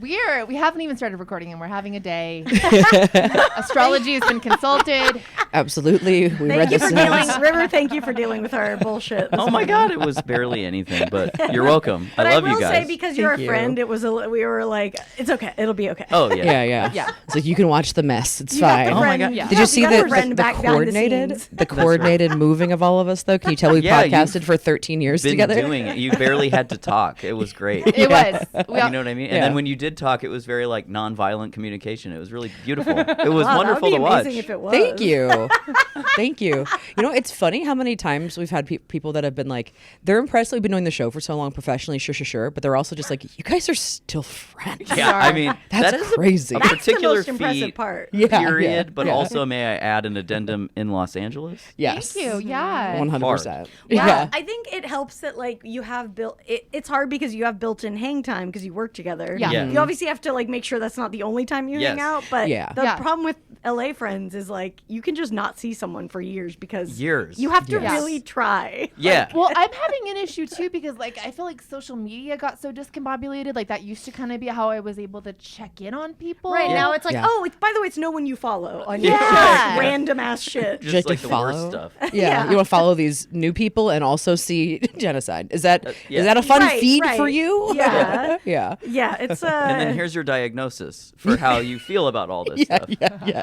We haven't even started recording and we're having a day. Astrology has been consulted. Absolutely. River, thank you for dealing with our bullshit. Oh my God, it was barely anything, but you're welcome. But I love you will guys. say, because you're a friend, we were like, it's okay. It'll be okay. Oh, yeah. Yeah. It's like, you can watch the mess. It's fine. Oh my God. Yeah. Did you see the the coordinated moving of all of us, though? Can you tell we podcasted for 13 years been together? Doing it. You barely had to talk. It was great. It was. You know what I mean? And then when you did talk, it was very like non-violent communication. It was really beautiful. It was wonderful to watch. If it was. Thank you. Thank you. You know, it's funny how many times we've had people that have been like, they're impressed that we've been doing the show for so long professionally, sure. But they're also just like, you guys are still friends. Yeah, I mean, that's that is crazy. a particular That's the most impressive feat, part. period. But also, may I add an addendum in Los Angeles? Yes. Thank you. Yeah. 100%. Yeah. I think it helps that like you have it's hard because you have built-in hang time because you work together. Yeah. You obviously have to like make sure that's not the only time you hang out. But the problem with LA friends is like you can just not see someone for years because you have to really try. Yeah. Well, I'm having an issue too because like I feel like social media got so discombobulated. Like that used to kind of be how I was able to check in on people. Right now it's like, by the way, it's no one you follow on your random ass shit. Just like the worst stuff. Yeah. You want to follow these new people and also see genocide. Is that a fun feed for you? Yeah. Yeah. It's and then here's your diagnosis for how you feel about all this stuff.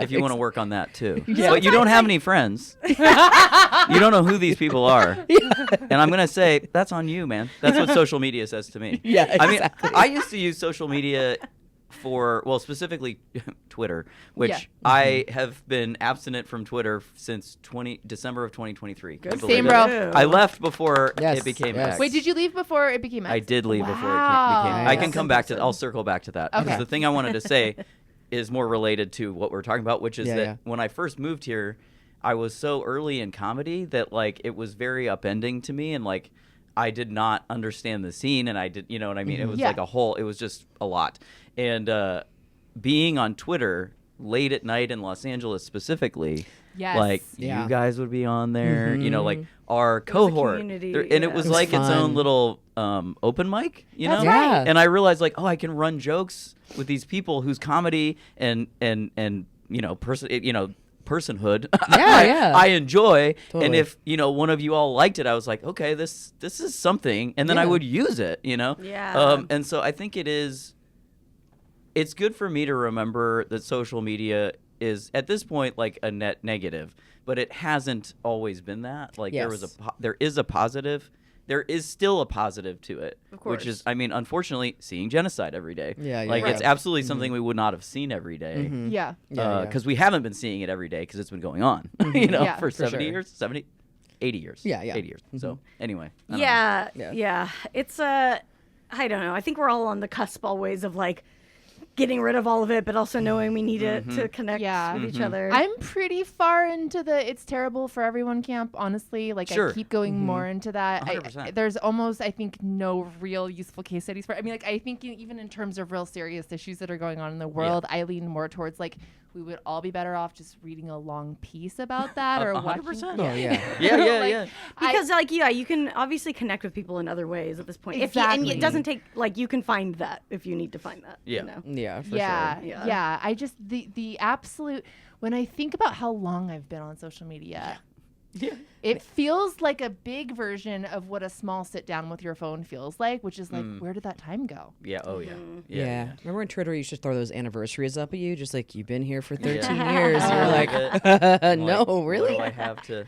If you want to work on that too. But you don't have any friends. You don't know who these people are. And I'm going to say, that's on you, man. That's what social media says to me. Yeah, exactly. I mean, I used to use social media for, well, specifically Twitter, which I have been abstinent from Twitter since December of 2023. Good. Same, bro. I left before it became X. Wait, did you leave before it became X? I did leave before it became. Wow. I can come back to. I'll circle back to that. Okay. Because the thing I wanted to say is more related to what we're talking about, which is that when I first moved here, I was so early in comedy that like it was very upending to me, and like I did not understand the scene, and I did, you know what I mean? It was like it was just a lot. And being on Twitter late at night in Los Angeles specifically, like you guys would be on there, you know, like our cohort, and it was like its own little open mic, you know. And I realized like, oh, I can run jokes with these people whose comedy and you know personhood I enjoy. Totally. And if you know one of you all liked it, I was like, okay, this is something, and then I would use it, you know. And so I think it's good for me to remember that social media is at this point like a net negative, but it hasn't always been that. Like there is a positive. There is still a positive to it, which is, I mean, unfortunately, seeing genocide every day. It's absolutely something we would not have seen every day. Because we haven't been seing it every day because it's been going on, you know, for 70 years, 70, 80 years. 80 years. So anyway. It's I don't know. I think we're all on the cusp always of like getting rid of all of it, but also knowing we need it to connect with each other. I'm pretty far into the it's terrible for everyone camp, honestly. Like I keep going more into that. There's almost, I think, no real useful case studies for it. I mean, like I think even in terms of real serious issues that are going on in the world, I lean more towards like we would all be better off just reading a long piece about that or 100%. watching. Because like you can obviously connect with people in other ways at this point. And it doesn't take like you can find that if you need to find that. You know? For sure. I just the absolute when I think about how long I've been on social media. It feels like a big version of what a small sit down with your phone feels like, which is like, where did that time go? Remember when Twitter used to throw those anniversaries up at you? Just like, you've been here for 13 years. You're like, no, really? What do I have to?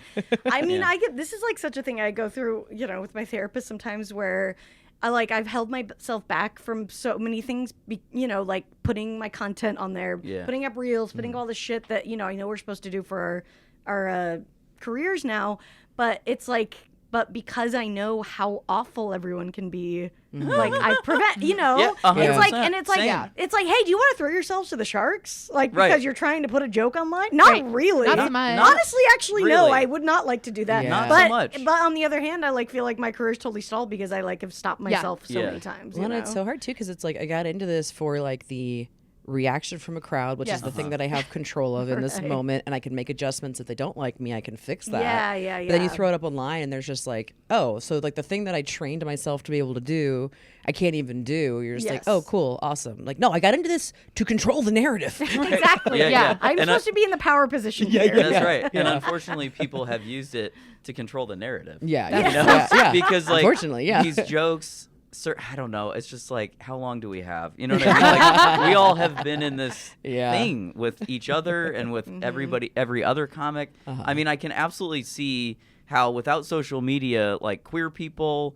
I mean, this is like such a thing I go through, you know, with my therapist sometimes where I've held myself back from so many things, you know, like putting my content on there, putting up reels, putting all the shit that, you know, I know we're supposed to do for our careers now, but it's like, but because I know how awful everyone can be, like I prevent, you know, it's like, and it's like, it's like, hey, do you want to throw yourselves to the sharks? Like, because you're trying to put a joke online? Not really. Not so much. Honestly, actually, no, I would not like to do that. Not but, so much. But on the other hand, I like feel like my career's totally stalled because I like have stopped myself so many times. Well, and it's so hard too, because it's like, I got into this for like the reaction from a crowd, which is the thing that I have control of in this moment, and I can make adjustments. If they don't like me, I can fix that. Yeah. But then you throw it up online, and there's just like, oh, so like the thing that I trained myself to be able to do, I can't even do. You're just like, oh, cool, awesome. Like, no, I got into this to control the narrative. Exactly. I'm supposed to be in the power position here. That's right. And unfortunately, people have used it to control the narrative. Because like, unfortunately, these jokes. I don't know. It's just like, how long do we have? You know what I mean? Like, we all have been in this thing with each other and with everybody, every other comic. I mean, I can absolutely see how without social media, like queer people,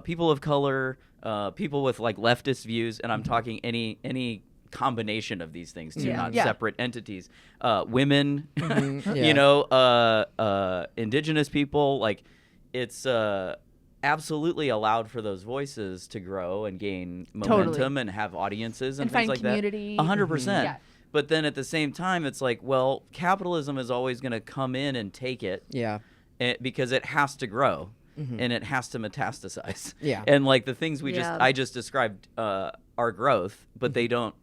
people of color, people with like leftist views, and I'm talking any combination of these things too, not separate entities. Women, you know, indigenous people, like it's absolutely allowed for those voices to grow and gain momentum and have audiences and things like community. That. 100%. But then at the same time, it's like, well, capitalism is always going to come in and take it. Because it has to grow and it has to metastasize. And like the things I just described are growth, but they don't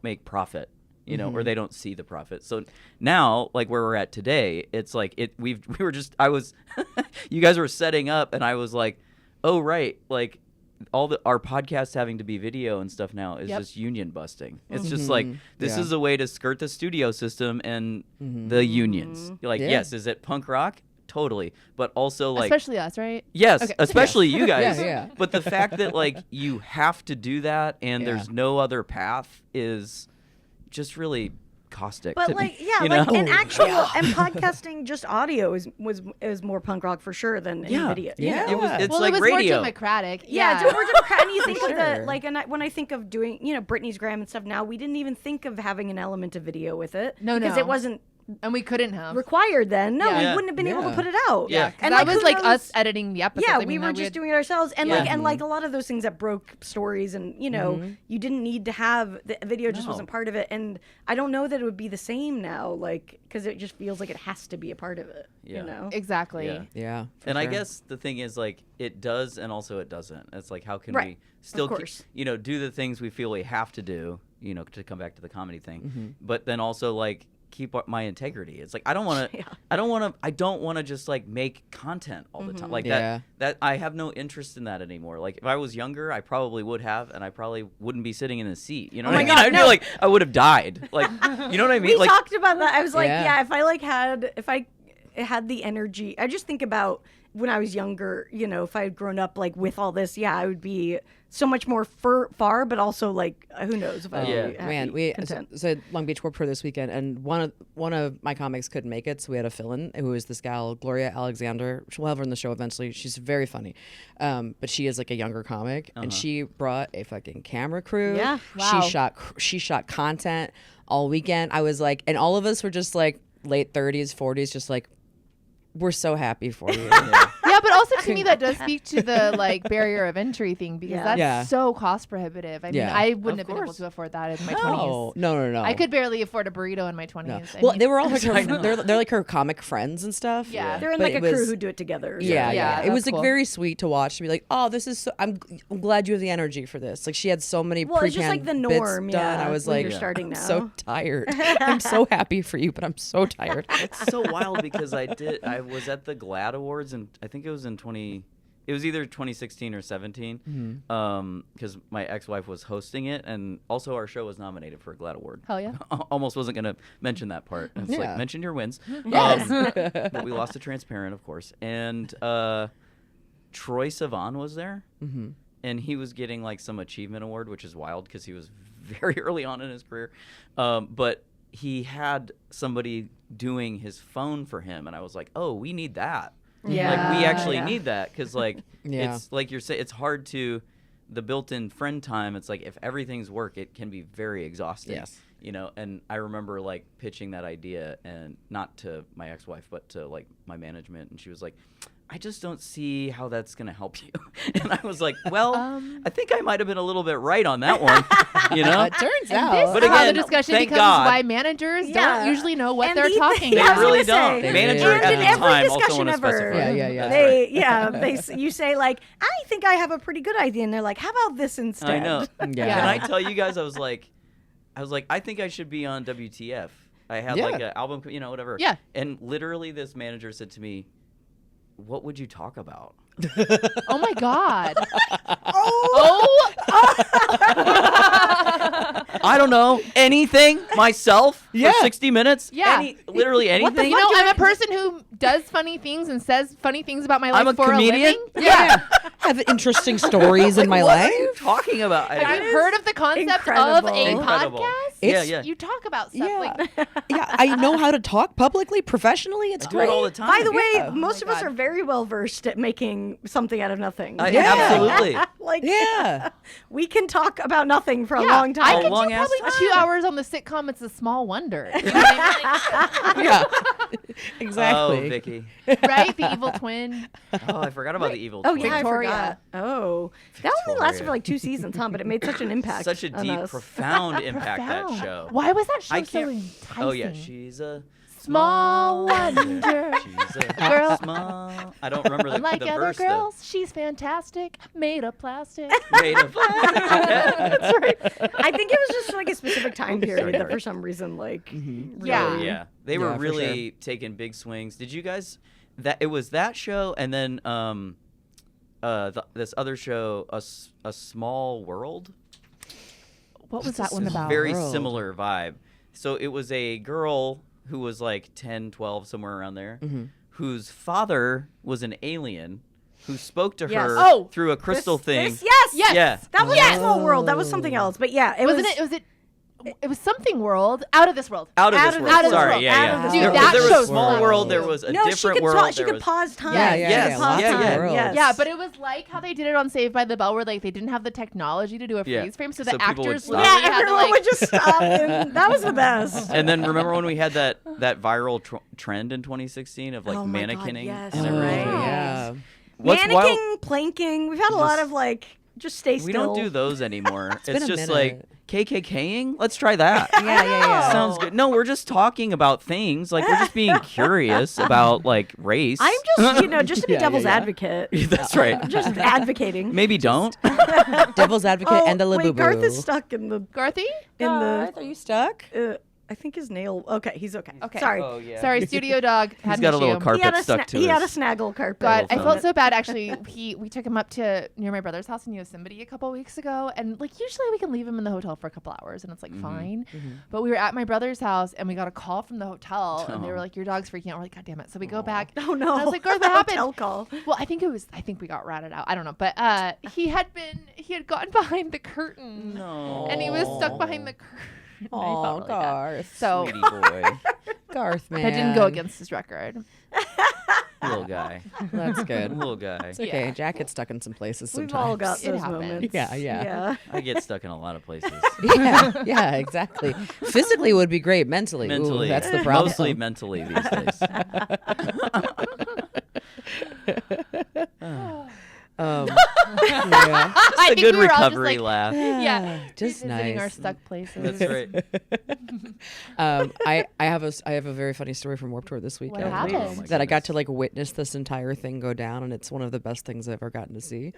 make profit. You know, or they don't see the profit. So now, like where we're at today, it's like you guys were setting up, and I was like, oh right, like our podcast having to be video and stuff now is just union busting. It's just like this is a way to skirt the studio system and the unions. Like, yes, is it punk rock? Totally, but also like especially us, right? Yes, especially you guys. But the fact that like you have to do that and there's no other path is just really caustic. But to like, me, and podcasting, just audio is more punk rock for sure than in video. It was more democratic. It's more democratic. And you think of the like, and when I think of doing, Britney's Graham and stuff now, we didn't even think of having an element of video with it because it wasn't. And we couldn't have required then. No, we wouldn't have been able to put it out. And that was like us editing the episodes. Yeah, we were just doing it ourselves. And like a lot of those things that broke stories, and you didn't need to have the video. Just wasn't part of it. And I don't know that it would be the same now, like because it just feels like it has to be a part of it. You know exactly. And sure. I guess the thing is like it does, and also it doesn't. It's like how can we still do the things we feel we have to do, to come back to the comedy thing, but then also like keep my integrity. It's like I don't want to just like make content all the time like that I have no interest in that anymore. Like if I was younger, I probably would have, and I probably wouldn't be sitting in the seat, what I mean? I'd feel like I would have died, like you know what I mean. We talked about that. I was like if I had the energy, I just think about when I was younger, if I had grown up like with all this, I would be so much more far, but also like who knows if I would be happy, we content. so Long Beach Warped Tour this weekend, and one of my comics couldn't make it, so we had a fill-in who is this gal Gloria Alexander. We'll have her on the show eventually. She's very funny, but she is like a younger comic, and she brought a fucking camera crew. She shot content all weekend. I was like, and all of us were just like late 30s, 40s, just like, we're so happy for you. But also to me that does speak to the like barrier of entry thing, because that's so cost prohibitive. I mean, I wouldn't have been able to afford that in my 20s. No. I could barely afford a burrito in my 20s. No. Well, they were all like they're like her comic friends and stuff. They're in like a crew who do it together. It was like very sweet to watch, to be like, oh, this is so, I'm glad you have the energy for this. Like she had so many it's just like the norm. Bits done. I was like, you're starting now. I'm so tired. I'm so happy for you, but I'm so tired. It's so wild because I was at the GLAAD Awards, and I think it was it was either 2016 or 17, because my ex-wife was hosting it, and also our show was nominated for a GLAAD Award. Hell yeah. Almost wasn't going to mention that part. It's like, mention your wins. Yes. But we lost to Transparent, of course. And Troye Sivan was there, and he was getting like some achievement award, which is wild because he was very early on in his career. But he had somebody doing his phone for him, and I was like, oh, we need that. Like we actually need that, because like it's like you're saying, it's hard to the built-in friend time. It's like if everything's work, it can be very exhausting. And I remember like pitching that idea, and not to my ex-wife but to like my management, and she was like, I just don't see how that's going to help you. And I was like, well, I think I might have been a little bit right on that one. It turns out. But again, the discussion becomes why managers don't usually know what they're talking about. They really don't. Manager at the time also want to specify. You say like, I think I have a pretty good idea, and they're like, how about this instead? I know. Can I tell you guys, I was like, I was like, I think I should be on WTF. I had like an album, whatever. Yeah. And literally this manager said to me, what would you talk about? Oh my God. I don't know. Anything. Myself for 60 minutes. Yeah. Literally anything. I'm a person who does funny things and says funny things about my life I'm a for comedian? a living. Yeah. Have interesting stories in my life. What are you talking about? Have you heard of the concept incredible. of a Incredible. podcast? Yeah. You talk about stuff like Yeah, I know how to talk publicly, professionally. It's I do great. it all the time. By the way, Yeah. most of us are very well versed at making something out of nothing. Absolutely. Like, Yeah. we can talk about nothing for a Yeah, long time. I could long do ass probably time. 2 hours on the sitcom It's a Small Wonder. You know what I mean? Yeah. Exactly. Oh, Vicky. Right? The evil twin. Oh, I forgot about the evil Oh twin. yeah, Victoria. I forgot. Oh, that only lasted for like 2 seasons, huh? But it made such an impact. Such a on deep, us. profound impact, Profound. that show. Why was that show I so can't- enticing? Oh, yeah. She's a Small wonder. She's a Girl. small. I don't remember Like the other verse, girls, she's fantastic, made of plastic. though. Made of That's right. I think it was just like a specific time period that Sorry. for some reason, like, Yeah. Oh, yeah. They were Yeah, for really taking big swings. Did you guys... It was that show and then this other show, A Small World? What was that one It's a about? very World. similar vibe. So it was a girl who was like 10, 12, somewhere around there, whose father was an alien who spoke to Yes. her Oh, through a crystal thing. Yes. Yeah. That was a small world. That was something else. But yeah, it Wasn't it? It was something world. Out of this world. Out of Out this of world. this Sorry, world. yeah, Out yeah. of this Dude, world. that there was show's small so world. cool. There was a No, she different could world. talk. She there could was pause time. Yeah, Yes. Pause Yeah, time. yeah. Yes. Yeah, but it was like how they did it on Saved by the Bell, where like they didn't have the technology to do a Yeah. freeze frame, so So the people would actors stop. literally Yeah, had to everyone like. would just stop, and that was the best. And then remember when we had that viral trend in 2016 of like Oh my God, mannequinning? yes. and Oh, everything? yeah. What's Mannequing, wild- planking. We've had a lot of like just stay still. We don't do those anymore. been It's a just minute. like KKKing. Let's try that. Yeah. Sounds good. No, we're just talking about things. Like we're just being curious about like race. I'm just, just to be Yeah, devil's yeah. advocate. That's right. Just advocating. Maybe don't. Devil's advocate and a wait, labubu. Garth is stuck in the Garthy? Garth, are you stuck? I think his nail. Okay, he's okay. Okay. Sorry. Oh yeah. Sorry, studio dog had He's an got a little issue. carpet stuck to he had a his. snaggle carpet. God, I phone. felt so bad actually. We took him up to near my brother's house in Yosemite a couple weeks ago, and like usually we can leave him in the hotel for a couple hours, and it's like fine. But we were at my brother's house, and we got a call from the hotel, and they were like, "Your dog's freaking out." We're like, "God damn it!" So we go back. Oh no! And I was like, "Garth, what happened?" Hotel call. Well, I think we got ratted out. I don't know, but he had gotten behind the curtain, No. and he was stuck behind the curtain. I Oh, felt really bad. Garth. So Sweetie boy. Garth, man. that didn't go against his record. Little guy. That's good. Little guy. It's okay. Yeah. Jack gets stuck in some places We've sometimes. all got It those happens. moments. Yeah. I get stuck in a lot of places. yeah, exactly. Physically would be great. Mentally, Mentally. ooh, that's the problem. Mostly mentally these days. Yeah. I A think good we were all just recovery like, laugh. Yeah, just revisiting nice. our stuck places. That's right. I have a very funny story from Warped Tour this weekend. happened? Oh my That I got to goodness. like witness this entire thing go down, and it's one of the best things I've ever gotten to see.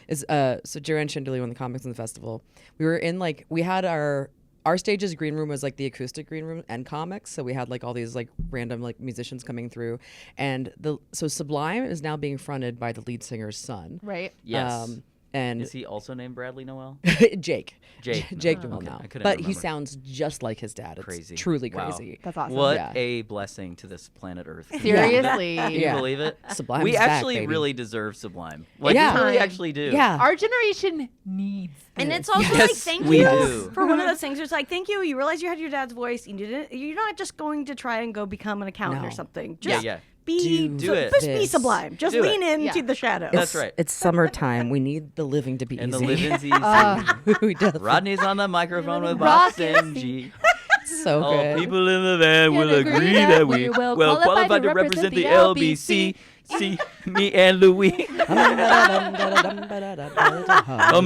Is so Joanne Chandelier won the comics in the festival. We were in like we had our stage's green room was like the acoustic green room and comics, so we had like all these like random like musicians coming through, and so Sublime is now being fronted by the lead singer's son. Right. Yes. And Is he also named Bradley Noel? Jake. Jake. Jake Oh, Noel okay. now. I couldn't But he remember. sounds just like his dad. It's Crazy. truly Wow. crazy. That's awesome. What Yeah. a blessing to this planet Earth. Seriously. Can you Yeah. believe it? Sublime's We back, actually baby. really deserve Sublime. Like, Yeah. we really actually do. Yeah. Our generation needs And this. it's also like Yes, thank we you do. for one of those things. It's like thank you. You realize you had your dad's voice. You're not just going to try and go become an accountant No. or something. Yeah, Just yeah. do it. Just be This. sublime. Just Do lean it. into Yeah. the shadows. That's right. It's summertime. We need the living to be And the easy. living's easy. We does. Rodney's on the microphone with Rock Box and MG. So All good. people in the van will agree that we well qualified to represent the LBC. See me and Louis. Come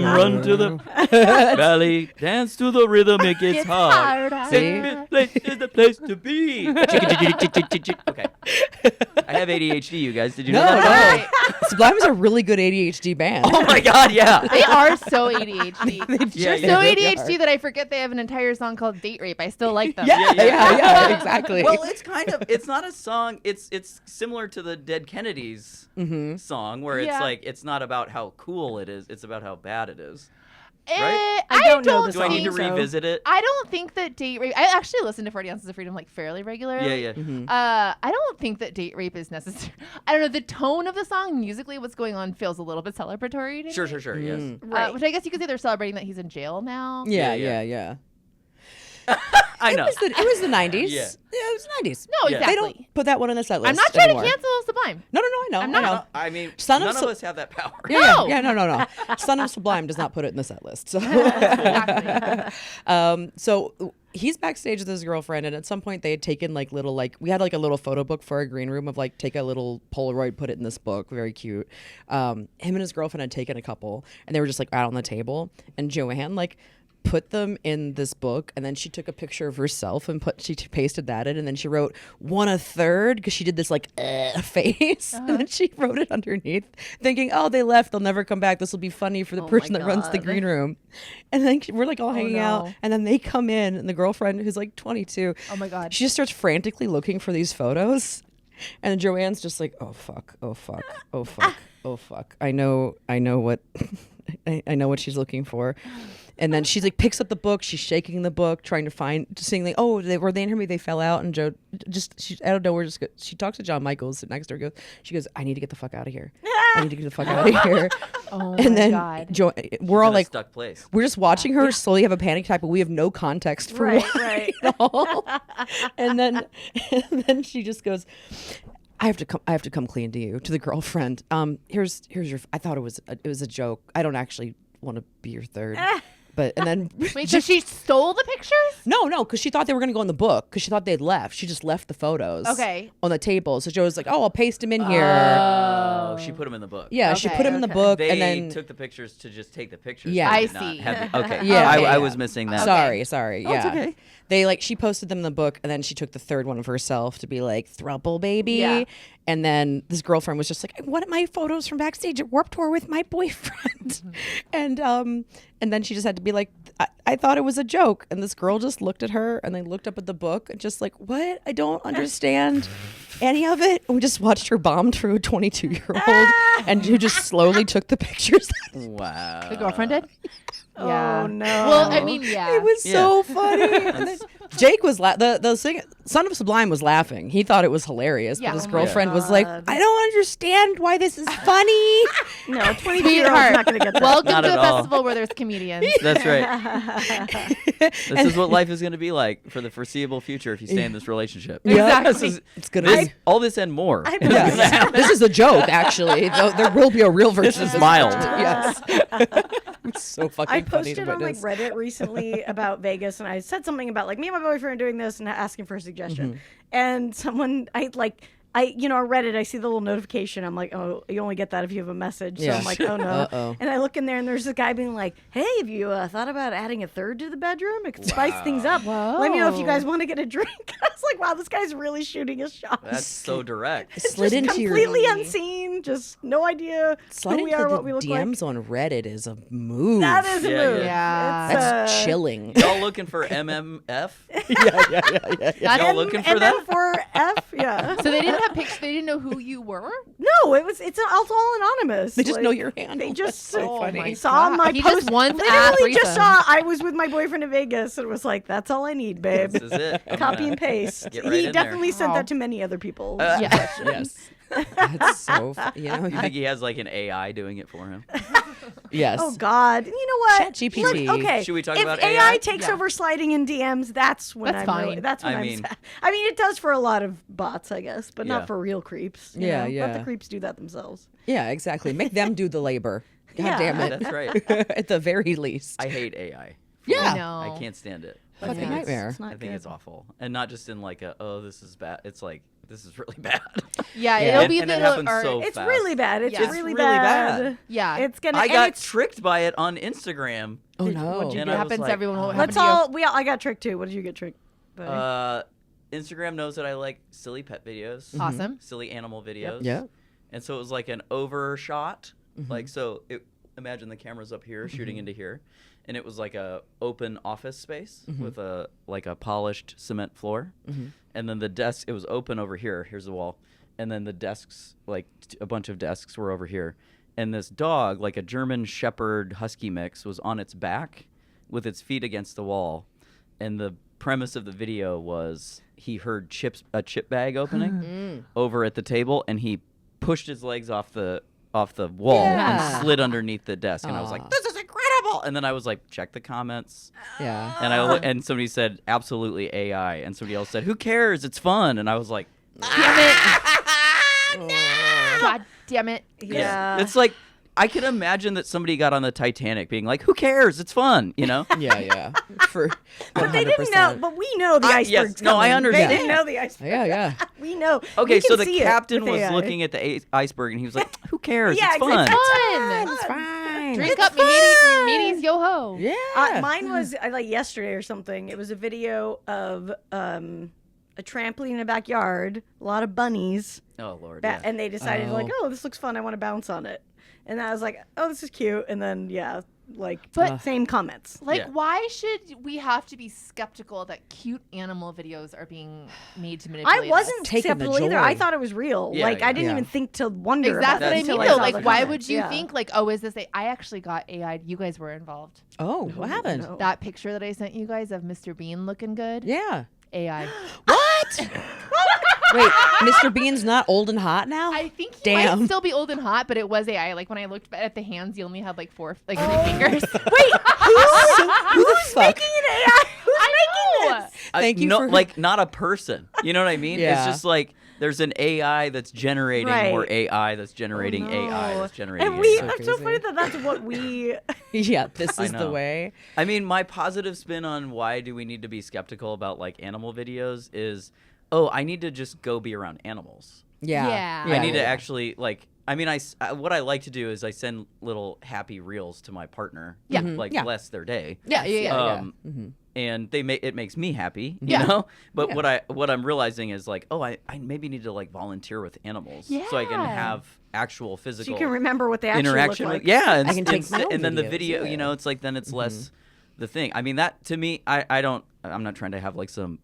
run to the valley, dance to the rhythm, it gets It's hard. hard. Sacred place is the place to be. Okay. I have ADHD, you guys. Did you know No, that? no. Sublime is a really good ADHD band. Oh my God, yeah. They are so ADHD. Yeah, They're so ADHD that I forget they have an entire song called Date Rape. I still like them. Yeah, exactly. Well, it's not a song. It's similar to the Dead Kennedys song, where it's like it's not about how cool it is. It's about how bad it is. Right? I don't know the Do I need to song, revisit it? I don't think that Date Rape. I actually listen to 40 Ounces of Freedom like fairly regularly. Yeah. I don't think that Date Rape is necessary. I don't know. The tone of the song musically, what's going on, feels a little bit celebratory to me. Sure. Yes. Right. Which I guess you could say they're celebrating that he's in jail now. Yeah. I know. It was the 90s. Yeah. It was the 90s. No, Yeah. exactly. They don't put that one on the set list I'm not trying anymore. to cancel Sublime. No, I know. I'm I not. know. I mean, Son of none of us have that power. No. No. Son of Sublime does not put it in the set list. So, Exactly. so he's backstage with his girlfriend, and at some point they had taken like little we had like a little photo book for our green room of like take a little Polaroid, put it in this book, very cute. Him and his girlfriend had taken a couple, and they were just like out on the table, and Joanne like put them in this book, and then she took a picture of herself and she pasted that in, and then she wrote 1/3 because she did this like face, and then she wrote it underneath, thinking, oh, they left, they'll never come back, this will be funny for the person that runs the green room. And then we're like all hanging out, and then they come in, and the girlfriend, who's like 22, Oh my God. she just starts frantically looking for these photos, and Joanne's just like, oh fuck, I know what I know what she's looking for. And then she's like picks up the book, she's shaking the book, trying to find, saying like, oh, were they in her? They fell out. And Joe she out of nowhere she talks to John Michaels next to her. She goes, I need to get the fuck out of here. I need to get the fuck out of here. Oh and my then God. we're all like stuck place. We're just watching her slowly have a panic attack, but we have no context for why at all. and then she just goes, I have to come clean to you, to the girlfriend. Here's your. I thought it was a joke. I don't actually want to be your third. But and then wait, so she stole the pictures? No, because she thought they were going to go in the book because she thought they'd left. She just left the photos. Okay. On the table. So Joe was like, "Oh, I'll paste them in here." Oh, she put them in the book. Yeah, she put them in the book, They and then took the pictures to just take the pictures. Yeah. I see. Okay. Yeah, I was missing that. Sorry. Oh, Yeah. it's okay. They she posted them in the book, and then she took the third one of herself to be like throuple baby. Yeah. And then this girlfriend was just like, I wanted my photos from backstage at Warped Tour with my boyfriend. And then she just had to be like, I thought it was a joke. And this girl just looked at her and they looked up at the book and just like, what? I don't understand any of it. And we just watched her bomb through a 22-year-old and who just slowly took the pictures. Wow. The girlfriend did? Yeah. Oh no. Well, I mean, yeah. It was so funny. And then Jake was the Son of Sublime was laughing. He thought it was hilarious, Yeah. but his Oh my girlfriend was like, I don't understand why this is funny. No, 22-year-old's not going to get that. Welcome Not to at a all. festival where there's comedians. That's right. This is what life is going to be like for the foreseeable future if you stay in this relationship. Yeah. Exactly. It's gonna All this and more. Yes. This is a joke, actually. There will be a real version. This is mild. Yes. It's so fucking I funny to posted on like witness. Reddit recently about Vegas, and I said something about like me and my boyfriend are doing this and asking for a suggestion. And someone on Reddit, I see the little notification. I'm like, oh, you only get that if you have a message. So Yeah. I'm like, oh no. Uh-oh. And I look in there, and there's a guy being like, hey, have you thought about adding a third to the bedroom? It could spice things up. Whoa. Let me know if you guys want to get a drink. I was like, wow, this guy's really shooting his shot. That's so direct. Slid into Completely your unseen, just no idea slide who we into are, the what we look DMs like. on Reddit is a move. That is a Yeah, move. yeah. It's, That's chilling. Y'all looking for MMF? Yeah. Y'all looking for and that? then for F, yeah. So they didn't have pictures. They didn't know who you were. No, it's all anonymous. They just Like, know your handle. They just That's so funny. my saw God. my He post. just wants literally just threesome. saw I was with my boyfriend in Vegas, and it was like, that's all I need, babe. This is it. I'm Copy gonna and paste. get right He in definitely there. sent Wow. that to many other people. Yeah. Yes. That's so funny. You think he has like an AI doing it for him? Yes. Oh God! You know what? ChatGPT. Look, okay. Should we talk if about AI AI? takes Yeah. over sliding in DMs, that's when That's I'm fine. really, that's when I I'm mean- sad. I mean, it does for a lot of bots, I guess, but Yeah. not for real creeps. you Yeah, know? Let yeah. the creeps do that themselves. Yeah, exactly. Make them do the labor. God Yeah. damn it. That's right. At the very least. I hate AI. Yeah. I know. I can't stand it. Fucking think it's- nightmare. It's not I think good. it's awful, and not just in like this is bad. It's like this is really bad. Yeah, Yeah. it'll be And it that happens or- so It's fast. really bad. It's Yeah. really It's really bad. Yeah. It's gonna. I and got it's, tricked by it on Instagram. Oh Did- no. what'd you And It I was happens like, to everyone. What happened let's to you? all. I got tricked too. What did you get tricked? by? Instagram knows that I like silly pet videos. Awesome. Silly animal videos. Yeah. And so it was like an overshot. Like, so imagine the camera's up here shooting into here. And it was like a open office space with a polished cement floor. And then the desk, it was open over here. Here's the wall. And then the desks, like a bunch of desks were over here. And this dog, like a German Shepherd Husky mix, was on its back with its feet against the wall. And the premise of the video was he heard a chip bag opening over at the table, and he pushed his legs off the wall and slid underneath the desk. And I was like, this is incredible. And then I was like, check the comments. Yeah. And and somebody said, absolutely AI. And somebody else said, who cares? It's fun. And I was like, damn it. God damn it. Yeah. It's like, I can imagine that somebody got on the Titanic being like, who cares? It's fun, you know? Yeah. For 100%. But they didn't know. But we know the iceberg's yes, no, coming. I understand. They didn't know the iceberg. Yeah. We know. Okay, We can so the see it captain with was AI. looking at the iceberg, and he was like, who cares? Yeah, it's fun. Fun. It's Fine. Drink It's up, mateys, yo ho. Yeah. Mine was like yesterday or something. It was a video of a trampoline in a backyard, a lot of bunnies, Oh, Lord. and they decided like, oh, this looks fun. I want to bounce on it. And I was like, oh, this is cute. And then But- same comments. Like, Yeah. why should we have to be skeptical that cute animal videos are being made to manipulate I wasn't Taking the skeptical either. joy. I thought it was real. Yeah, I didn't yeah. even think to wonder That's about what I it until mean, I though. saw Like, the why comments. would you Yeah. think, like, oh, is this I actually got AI. You guys were involved. Oh, what happened? No. That picture that I sent you guys of Mr. Bean looking good, Yeah. AI. What? Wait, Mr. Bean's not old and hot now? I think he might Damn. still be old and hot, but it was AI. Like, when I looked at the hands, he only had, like, 3 fingers. Wait, Who the fuck? making an AI? Who's making this? Thank you no, for- like, not a person. You know what I mean? Yeah. It's just like there's an AI that's generating Right. more AI that's generating AI that's generating And we, AI. I'm so crazy. funny that that's what we. Yeah, this I is the know. way. I mean, my positive spin on why do we need to be skeptical about, like, animal videos is, oh, I need to just go be around animals. Yeah. Yeah. I need to actually, like, I mean, what I like to do is I send little happy reels to my partner. Yeah. Like, Yeah. bless their day. Yeah. And it makes me happy, you Yeah. know. But Yeah. what I'm realizing is like, oh, I maybe need to like volunteer with animals, so I can Yeah. have actual So physical you can remember what they actually interaction look with. like. Yeah, I can take my own and then the videos, video, yeah. you know, it's like then it's less the thing. I mean, that to me, I'm not trying to have like some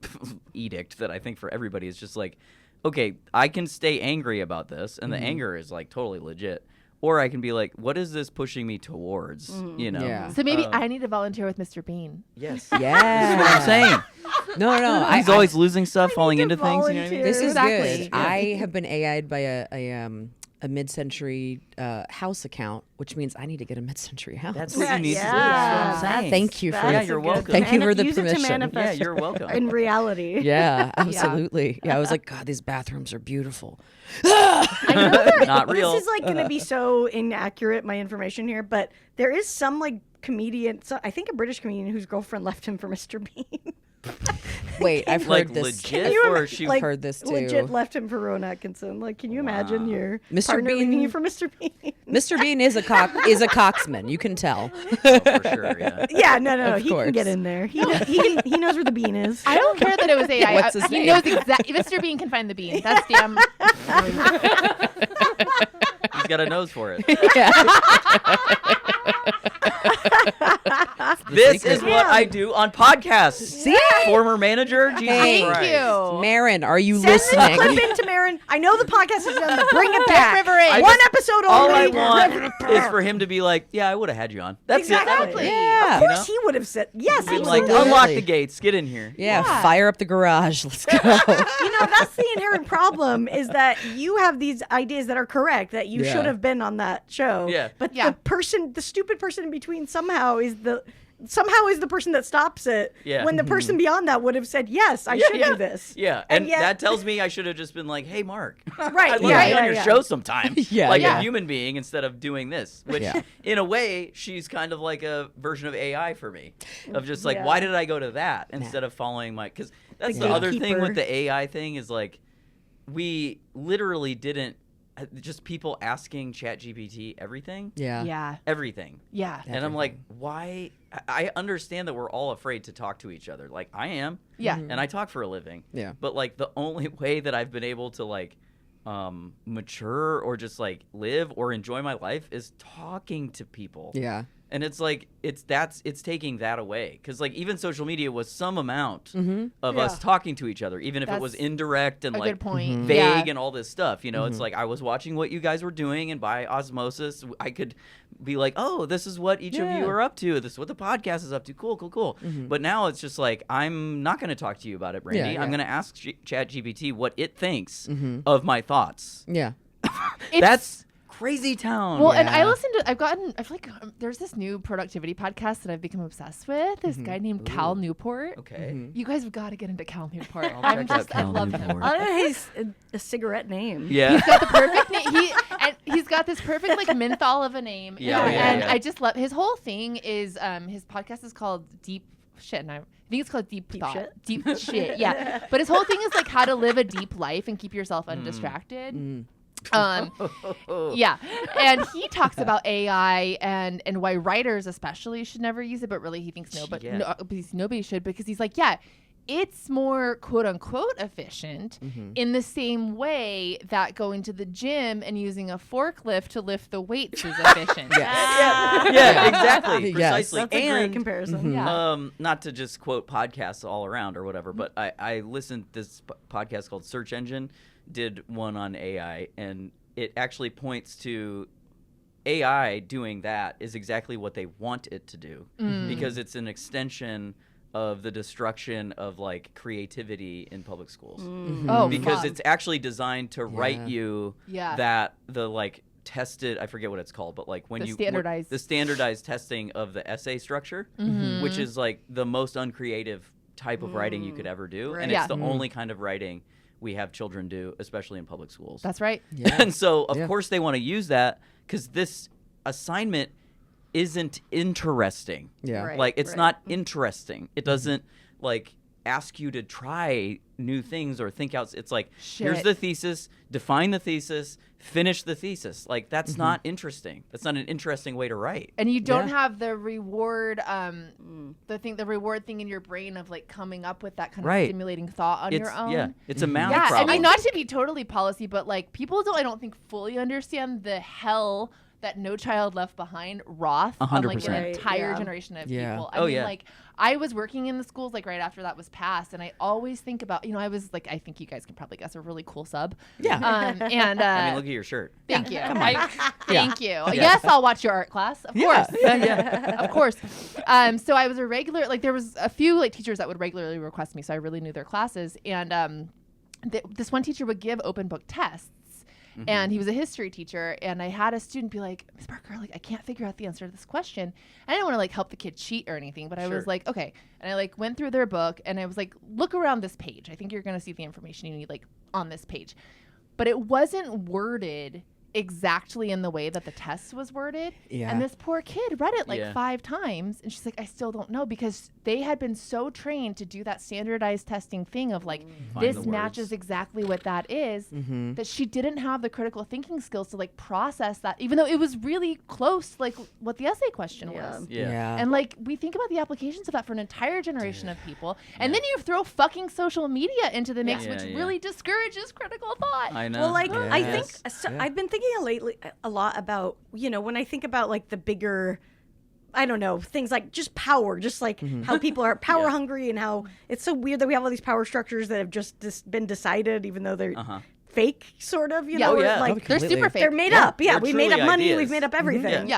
edict that I think for everybody is just like, okay, I can stay angry about this, and the anger is like totally legit. Or I can be like, what is this pushing me towards? You know? Yeah. So maybe I need to volunteer with Mr. Bean. Yes. Yeah. That's what I'm saying. No. He's always losing stuff, falling to into things. You know what I mean? volunteer. This is Exactly. good. I have been AI'd by a mid-century house account, which means I need to get a mid-century house. That's what you need to do. Yeah. That's what I'm saying. Thank you for That's Yeah, a you're good welcome. thing. Thank you for the Use it to permission. manifest Yeah, you're welcome. in reality. Yeah, absolutely. Yeah, I was like, God, these bathrooms are beautiful. I know that Not real. This is like going to be so inaccurate, my information here, but there is some like comedian, I think a British comedian whose girlfriend left him for Mr. Bean. Wait, I've Like heard this. legit, you or ima- she like, heard this too. Legit left him for Rowan Atkinson. Like, can you imagine your Mr. partner Bean- leaving you for Mr. Bean? Mr. Bean is a coxman. You can tell. Oh, for sure, yeah. Yeah, no, Of he can course. get in there. He knows where the bean is. I don't care that it was AI. What's his he name? knows exactly. Mr. Bean can find the bean. That's damn. He's got a nose for it. Yeah. This is what I do on podcasts. See? Former manager, Jesus Thank Christ. you. Marin, are you Send the listening? clip into Marin. I know the podcast is done, but bring it back. River in. One episode All I only. want is for him to be like, yeah, I would have had you on. That's Exactly. it. Yeah. Of You course know? he would have said yes. Be He like, would have. unlock Absolutely. the gates, get in here. Yeah, Yeah. fire up the garage. Let's go. That's the inherent problem is that you have these ideas that are correct that you Yeah. should have been on that show. Yeah. But Yeah. the stupid person in between somehow is the person that stops it. Yeah. When the person beyond that would have said, yes, I should do this. Yeah, And and yet- that tells me I should have just been like, hey, Mark. Right, I'd love yeah, to be on yeah, your yeah. show sometime. Yeah, like yeah. a human being instead of doing this. Which, Yeah. in a way, she's kind of like a version of AI for me. Of just like, Yeah. why did I go to that instead of following my... Because that's The the other thing gatekeeper. with the AI thing is like, we literally didn't just people asking ChatGPT everything. Yeah. Everything. Yeah. And I'm like, why? I understand that we're all afraid to talk to each other. Like, I am. Yeah. And I talk for a living. Yeah. But, like, the only way that I've been able to, like, mature or just, like, live or enjoy my life is talking to people. Yeah. And it's like it's taking that away, because like even social media was some amount of us talking to each other, even if it was indirect and like vague and all this stuff. You know, it's like I was watching what you guys were doing, and by osmosis, I could be like, oh, this is what each of you are up to. This is what the podcast is up to. Cool. But now it's just like, I'm not going to talk to you about it, Brandy. I'm going to ask ChatGPT what it thinks of my thoughts. Yeah, that's crazy town. Well, and I feel like there's this new productivity podcast that I've become obsessed with. This guy named Cal Newport. Okay. You guys have got to get into Cal Newport. I love him. He's a cigarette name. Yeah. He's got the perfect name. He's got this perfect like menthol of a name. And I just love his whole thing is his podcast is called Deep Shit, and I think it's called Deep Thought. Shit? Deep Shit. Yeah. But his whole thing is like how to live a deep life and keep yourself undistracted. Yeah, and he talks about AI and why writers especially should never use it, but really he thinks nobody should, because he's like, it's more quote unquote efficient in the same way that going to the gym and using a forklift to lift the weights is efficient. Exactly, precisely. That's a great comparison. Not to just quote podcasts all around or whatever, but I listened to this podcast called Search Engine, did one on AI, and it actually points to AI doing that is exactly what they want it to do, because it's an extension of the destruction of like creativity in public schools. Because it's actually designed to write you that the like tested, I forget what it's called, but like when the standardized testing of the essay structure, which is like the most uncreative type of writing you could ever do, and it's the only kind of writing we have children do, especially in public schools. That's right. And so of course they want to use that, because this assignment isn't interesting. Like it's not interesting. It doesn't like ask you to try new things or think out. It's like, here's the thesis, define the thesis, finish the thesis. Like that's not interesting. That's not an interesting way to write. And you don't have the reward, the reward thing in your brain of like coming up with that kind of stimulating thought on your own. Yeah, it's a math problem. I mean, not to be totally policy, but like people I don't think fully understand the hell that No Child Left Behind wrought on like an entire generation of people. I mean, like I was working in the schools like right after that was passed, and I always think about, I was like, I think you guys can probably guess, a really cool sub. And I mean, look at your shirt. Thank you. Thank you. Yes, I'll watch your art class. Of course. Of course. So I was a regular, like there was a few like teachers that would regularly request me, so I really knew their classes. And this one teacher would give open book tests. And he was a history teacher, and I had a student be like, Ms. Parker, like I can't figure out the answer to this question. I didn't want to like help the kid cheat or anything, but I was like, okay. And I like went through their book, and I was like, look around this page. I think you're going to see the information you need like on this page. But it wasn't worded exactly in the way that the test was worded. And this poor kid read it like 5 times, and she's like, I still don't know, because they had been so trained to do that standardized testing thing of like, this matches exactly what that is, that she didn't have the critical thinking skills to like process that, even though it was really close like what the essay question was. And like we think about the applications of that for an entire generation of people, and then you throw fucking social media into the mix, which really discourages critical thought. I know. Well, like I think I've been thinking lately a lot about, when I think about like the bigger, I don't know, things like just power, just like how people are power hungry, and how it's so weird that we have all these power structures that have just been decided, even though they're fake, sort of, like they're super fake. They're made up. Yeah, we made up money. Ideas. We've made up everything.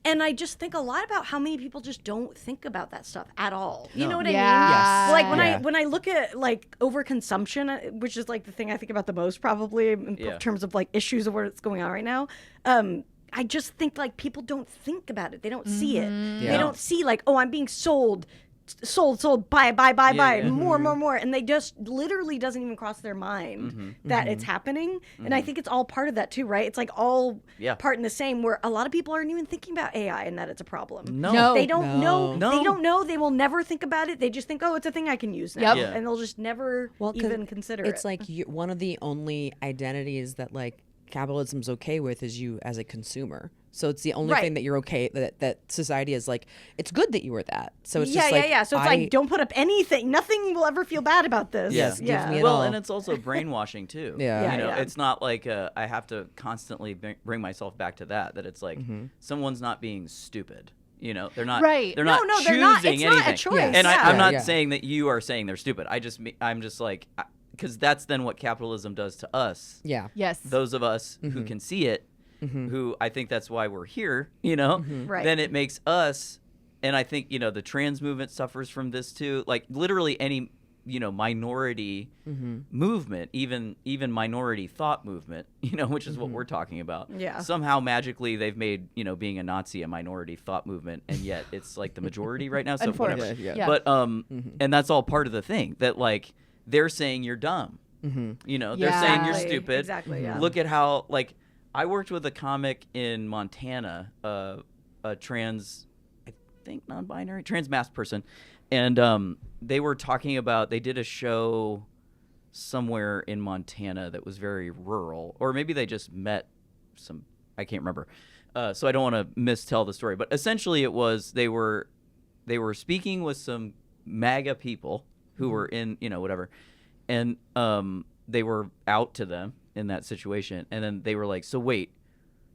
And I just think a lot about how many people just don't think about that stuff at all. You know what I mean? Yes. Like when I look at like overconsumption, which is like the thing I think about the most probably in terms of like issues of what's going on right now. I just think like people don't think about it. They don't see it. They don't see like, oh, I'm being sold, buy, more. And they just literally doesn't even cross their mind that it's happening. And I think it's all part of that too, right? It's like all part in the same, where a lot of people aren't even thinking about AI and that it's a problem. They don't know. They don't know. They will never think about it. They just think, oh, it's a thing I can use now. And they'll just never even consider it. It's like one of the only identities that like capitalism's okay with is you as a consumer. So it's the only thing that you're okay that society is like, it's good that you were that. So it's just like, So it's like, don't put up anything. Nothing will ever feel bad about this. Yes, give me it well, all. and it's also brainwashing too. It's not like I have to constantly bring myself back to that it's like someone's not being stupid. They're not right. They're not choosing they're not. It's anything. not a choice. And I'm not saying that you are saying they're stupid. I'm just like, because that's then what capitalism does to us. Yeah. Yes. Those of us who can see it. Who I think that's why we're here, then it makes us, and I think, the trans movement suffers from this too. Like literally any, minority movement, even minority thought movement, which is what we're talking about. Yeah. Somehow magically they've made, being a Nazi a minority thought movement, and yet it's like the majority right now. So whatever. Yeah. But, and that's all part of the thing that like, they're saying you're dumb. They're saying you're stupid. Exactly. Yeah. Look at how, like, I worked with a comic in Montana, a trans, I think non-binary, trans masked person, and they were talking about, they did a show somewhere in Montana that was very rural, or maybe they just met some, I can't remember, so I don't want to mistell the story, but essentially it was, they were speaking with some MAGA people who were in, whatever, and they were out to them in that situation, and then they were like, so wait,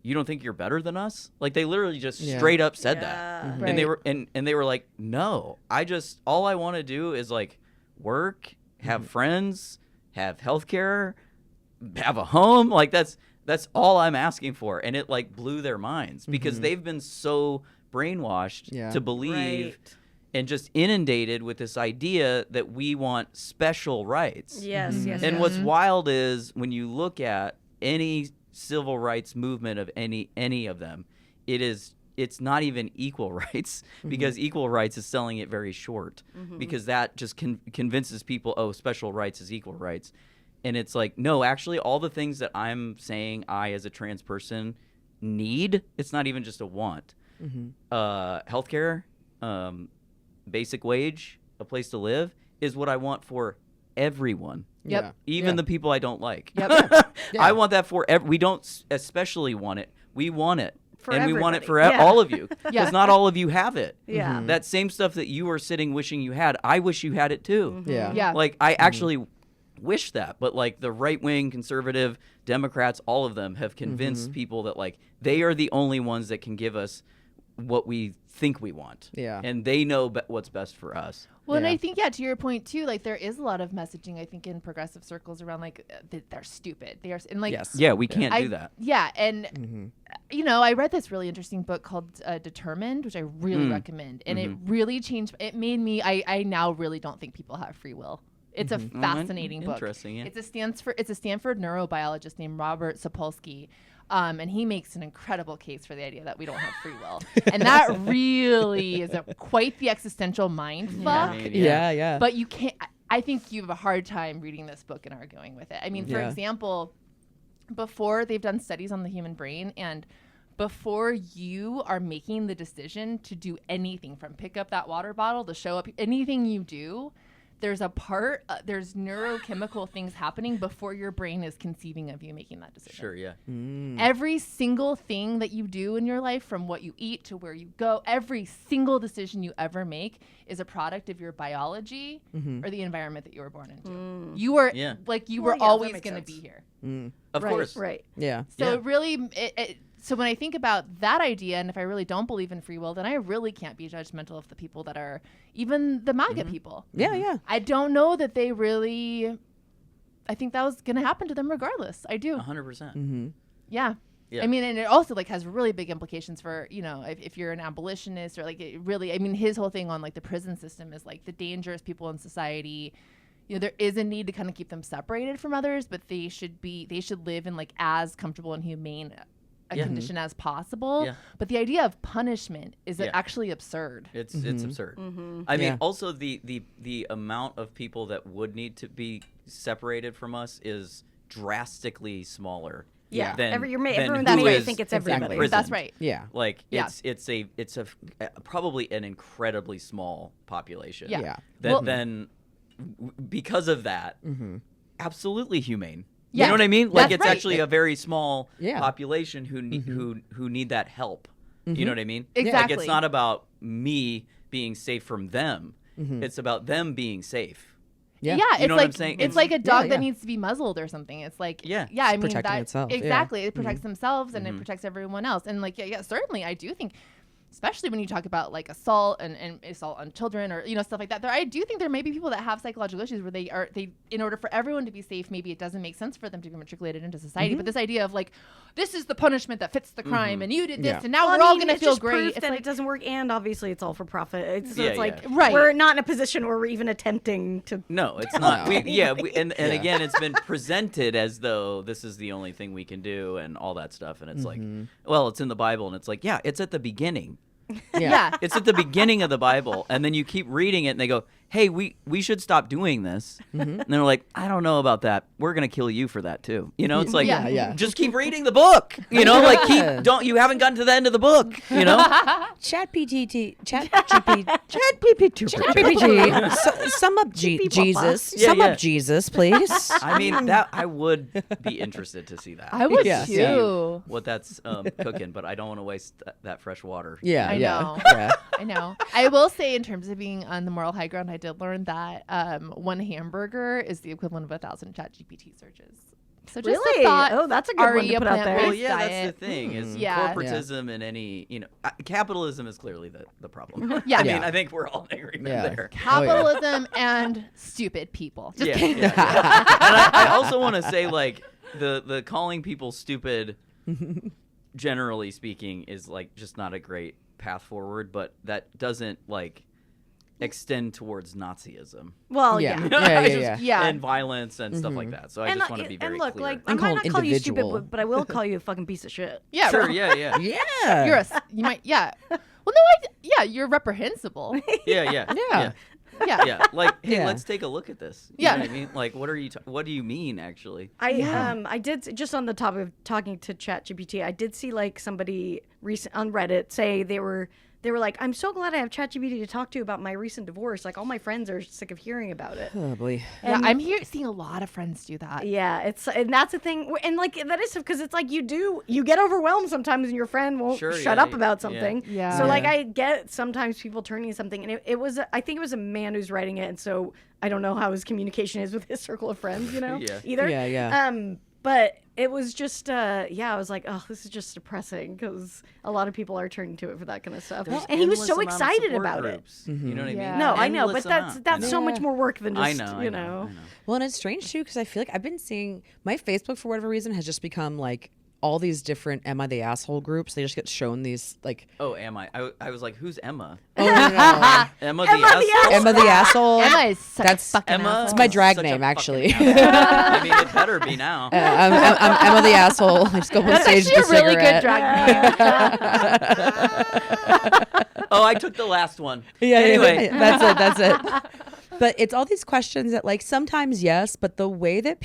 you don't think you're better than us? Like they literally just straight up said that. Right. And they were and they were like, no, all I want to do is like work, have friends, have healthcare, have a home. Like that's all I'm asking for. And it like blew their minds because they've been so brainwashed to believe and just inundated with this idea that we want special rights. Yes. And what's wild is when you look at any civil rights movement of any of them, it's not even equal rights because equal rights is selling it very short because that just convinces people, oh, special rights is equal rights. And it's like, no, actually all the things that I'm saying I as a trans person need, it's not even just a want. Healthcare, basic wage, a place to live is what I want for everyone. Yep. Even the people I don't like. Yep. I want that for we don't especially want it. We want it. For and we want it for everybody. all of you. Because not all of you have it. Yeah. That same stuff that you are sitting wishing you had, I wish you had it too. Yeah. Like I actually wish that, but like the right-wing conservative Democrats, all of them have convinced people that like they are the only ones that can give us what we think we want. Yeah. And they know what's best for us. Well, and I think, to your point too, like there is a lot of messaging, I think, in progressive circles around like that they're stupid. They are, and like, Yeah, we can't do that. Yeah. And, I read this really interesting book called Determined, which I really recommend. And it really changed, it made me, I now really don't think people have free will. It's a fascinating book. Interesting, yeah. It's a Stanford neurobiologist named Robert Sapolsky. And he makes an incredible case for the idea that we don't have free will. And that really is quite the existential mind fuck. Yeah. But you can't, I think you have a hard time reading this book and arguing with it. I mean, for example, before they've done studies on the human brain, and before you are making the decision to do anything from pick up that water bottle to show up, anything you do, there's there's neurochemical things happening before your brain is conceiving of you making that decision. Sure, yeah. Every single thing that you do in your life, from what you eat to where you go, every single decision you ever make is a product of your biology or the environment that you were born into. You were you were always going to be here. Of course. Right. Yeah. So it really, so when I think about that idea, and if I really don't believe in free will, then I really can't be judgmental of the people that are, even the MAGA people. Yeah. I don't know that they really, I think that was going to happen to them regardless. I do. 100%. Yeah. Yeah. I mean, and it also like has really big implications for, if you're an abolitionist or like it really, I mean, his whole thing on like the prison system is like the dangerous people in society. There is a need to kind of keep them separated from others, but they should live in like as comfortable and humane a condition as possible. Yeah. But the idea of punishment is actually absurd. It's absurd. I mean, also the amount of people that would need to be separated from us is drastically smaller. Yeah. Than everyone who may is think it's everybody. imprisoned. That's right. Yeah. Like it's a probably an incredibly small population. Yeah. That then because of that, absolutely humane. You know what I mean? Like it's right. actually a very small population who need that help. You know what I mean? Exactly. Like it's not about me being safe from them. It's about them being safe. Yeah, you it's know like what I'm saying? it's like a dog that needs to be muzzled or something. It's like I mean protecting that itself. exactly. It protects themselves and it protects everyone else. And like certainly I do think, especially when you talk about like assault and assault on children or stuff like that, I do think there may be people that have psychological issues where they in order for everyone to be safe, maybe it doesn't make sense for them to be matriculated into society. But this idea of like, this is the punishment that fits the crime and you did this and now we're all gonna feel great. It's like, it doesn't work, and obviously it's all for profit. It's like right. We're not in a position where we're even attempting to. No, it's not. And again, it's been presented as though this is the only thing we can do and all that stuff. And it's like, well, it's in the Bible, and it's like, it's at the beginning. It's at the beginning of the Bible, and then you keep reading it and they go, hey, we should stop doing this. And they're like, I don't know about that, we're gonna kill you for that too. It's like just keep reading the book. Like you haven't gotten to the end of the book. ChatGPT sum up Jesus, please. I mean, that I would be interested to see that. I would too. See what that's cooking, but I don't want to waste that fresh water. I know. I will say, in terms of being on the moral high ground, I did learn that one hamburger is the equivalent of 1,000 ChatGPT searches. So just really? a thought, oh, that's a good one to put out there. Well, that's the thing is corporatism and any capitalism is clearly the problem. I mean, I think we're all in agreement there. Capitalism and stupid people. Just kidding. And I also want to say, like, the calling people stupid, generally speaking, is like just not a great path forward. But that doesn't like extend towards Nazism. Well, and violence and stuff like that. So I just want to be very look, clear. like, I might not call you stupid, but I will call you a fucking piece of shit. Yeah, sure, yeah. You might, Well, no, you're reprehensible. Yeah. Like, hey, let's take a look at this. You know what I mean? Like, what do you mean, actually? I did, just on the topic of talking to ChatGPT, I did see like somebody recent on Reddit say they were like, I'm so glad I have ChatGPT to talk to about my recent divorce. Like, all my friends are sick of hearing about it. Oh, boy. And I'm seeing a lot of friends do that. Yeah, and that's the thing. And, like, that is because it's like you get overwhelmed sometimes and your friend won't shut up about something. Yeah. So, like, I get sometimes people turning something. And I think it was a man who's writing it. And so I don't know how his communication is with his circle of friends, either. Yeah. But it was just, I was like, oh, this is just depressing because a lot of people are turning to it for that kind of stuff. And he was so excited about it. You know what I mean? No, I know, but that's so much more work than just, I know. Well, and it's strange, too, because I feel like I've been seeing my Facebook, for whatever reason, has just become like all these different Am I the Asshole groups. They just get shown these like. Oh, am I? I was like, who's Emma? Oh, no. Emma the Asshole? Emma the Asshole. Emma is such a fucking Emma. asshole. It's my drag name, actually. I mean, it better be now. I'm Emma the Asshole. I just go on stage with a That's actually a really good cigarette. drag name. Oh, I took the last one. Anyway. That's it. But it's all these questions that, like, sometimes yes, but the way that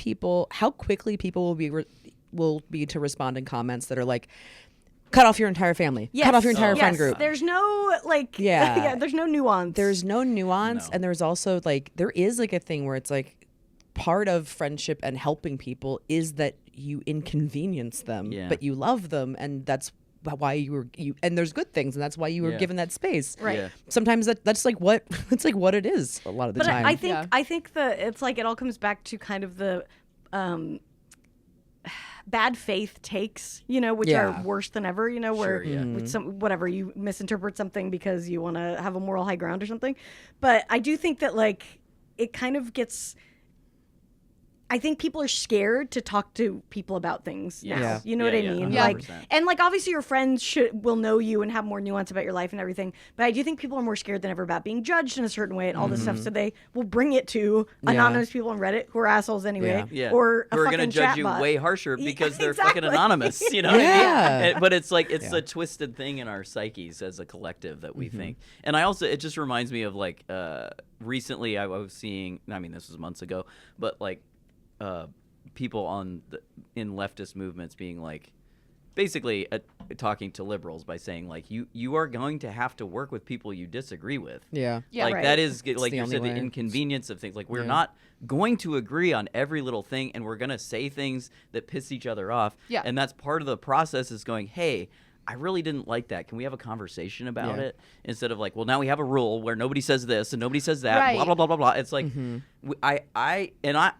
how quickly people will be to respond in comments that are like, cut off your entire family, cut off your entire friend group. There's no like, there's no nuance. There's no nuance. And there's also like, there is like a thing where it's like part of friendship and helping people is that you inconvenience them, but you love them. And that's why you and there's good things. And that's why you were given that space. Right. Yeah. Sometimes that's like what, it's like what it is a lot of the time. But I think it's like, it all comes back to kind of the, bad faith takes, which are worse than ever, where with whatever you misinterpret something because you want to have a moral high ground or something. But I do think that like it kind of gets. I think people are scared to talk to people about things now. Yeah. You know what I mean? 100%. Like, and like obviously your friends will know you and have more nuance about your life and everything. But I do think people are more scared than ever about being judged in a certain way and all this stuff. So they will bring it to anonymous people on Reddit who are assholes anyway. Yeah. Or who are going to judge you way harsher because they're fucking anonymous. You know what I mean? But it's like, it's a twisted thing in our psyches as a collective that we think. And it just reminds me of like, recently I was seeing, I mean, this was months ago, but like, people in leftist movements being like, basically talking to liberals by saying like you are going to have to work with people you disagree with. Yeah. Like that is like you said, the inconvenience of things. Like we're not going to agree on every little thing, and we're going to say things that piss each other off. Yeah. And that's part of the process is going, hey, I really didn't like that. Can we have a conversation about it? Instead of like, well, now we have a rule where nobody says this and nobody says that, blah, blah, blah, blah, blah. It's like, I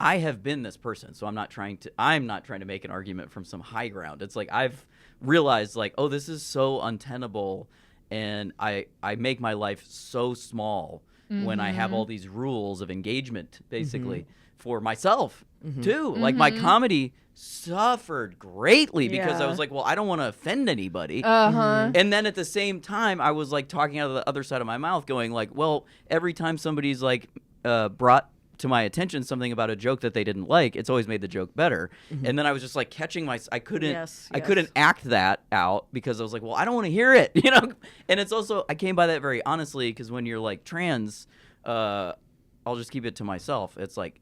have been this person, so I'm not trying to make an argument from some high ground. It's like, I've realized like, oh, this is so untenable, and I make my life so small when I have all these rules of engagement, basically, for myself, too. Like, my comedy suffered greatly because I was like, well, I don't want to offend anybody. And then at the same time, I was like talking out of the other side of my mouth going like, well, every time somebody's like brought to my attention something about a joke that they didn't like, it's always made the joke better. And then I was just like catching I couldn't act that out because I was like, well, I don't want to hear it, you know? And it's also, I came by that very honestly because when you're like trans, I'll just keep it to myself. It's like,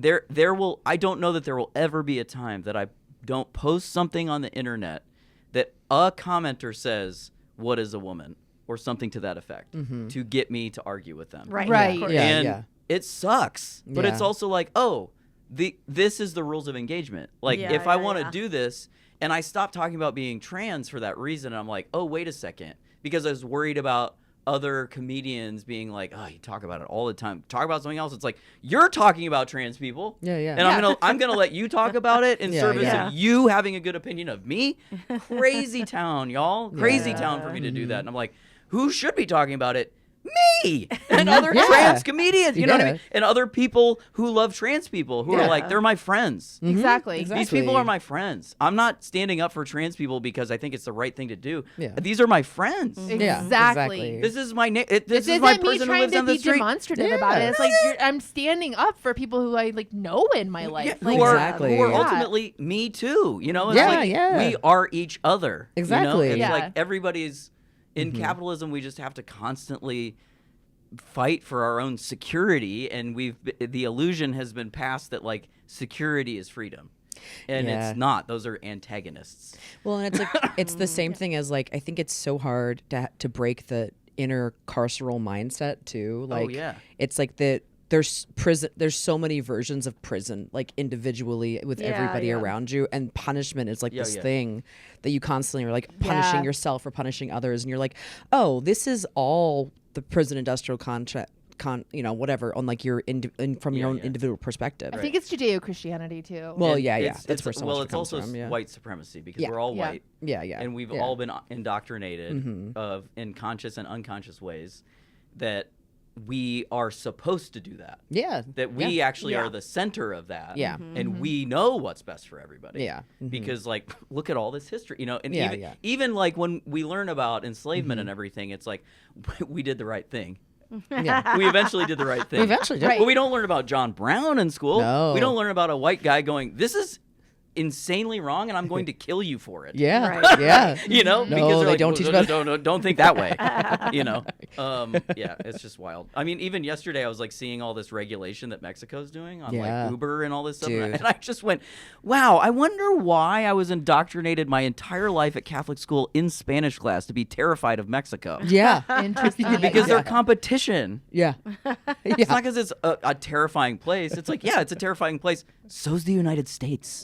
I don't know that there will ever be a time that I don't post something on the internet that a commenter says, what is a woman? Or something to that effect to get me to argue with them. Right. And it sucks. But it's also like, oh, this is the rules of engagement. Like if I want to do this and I stop talking about being trans for that reason, and I'm like, oh, wait a second. Because I was worried about other comedians being like, oh, you talk about it all the time. Talk about something else. It's like, you're talking about trans people. And I'm gonna let you talk about it in service of you having a good opinion of me. Crazy town, y'all. Crazy town for me to do that. And I'm like, who should be talking about it? Me and other trans comedians, you know what I mean? And other people who love trans people who are like, they're my friends. Exactly. These people are my friends. I'm not standing up for trans people because I think it's the right thing to do. These are my friends. Exactly. This is my this is my person who lives on the street. This isn't me trying to be demonstrative about it. It's like I'm standing up for people who I like know in my life. Who are ultimately me too. You know, it's like we are each other. Exactly. You know? It's like everybody's in capitalism. We just have to constantly fight for our own security, and the illusion has been passed that like security is freedom, and it's not. Those are antagonists. Well, and it's like it's the same thing as like I think it's so hard to break the inner carceral mindset too. Like it's like there's so many versions of prison, like individually with everybody around you, and punishment is like this thing that you constantly are like punishing yourself or punishing others, and you're like, oh, this is all the prison industrial contract, whatever, on like your from your own individual perspective. I think it's Judeo-Christianity too. Well, that's where so much it's also from, white supremacy because we're all white. And we've all been indoctrinated in conscious and unconscious ways that we are supposed to do that. That we actually are the center of that. And we know what's best for everybody. Because like, look at all this history, you know, and even like when we learn about enslavement and everything, it's like, we did the right thing. We eventually did the right thing. But we don't learn about John Brown in school. No. We don't learn about a white guy going, this is insanely wrong and I'm going to kill you for it. You know, because they like, don't teach about don't think that way. You know. It's just wild. I mean, even yesterday I was like seeing all this regulation that Mexico's doing on like Uber and all this stuff, and I just went, wow, I wonder why I was indoctrinated my entire life at Catholic school in Spanish class to be terrified of Mexico. Interesting. Because they're competition. It's not because it's a terrifying place. It's like, it's a terrifying place. So's the United States.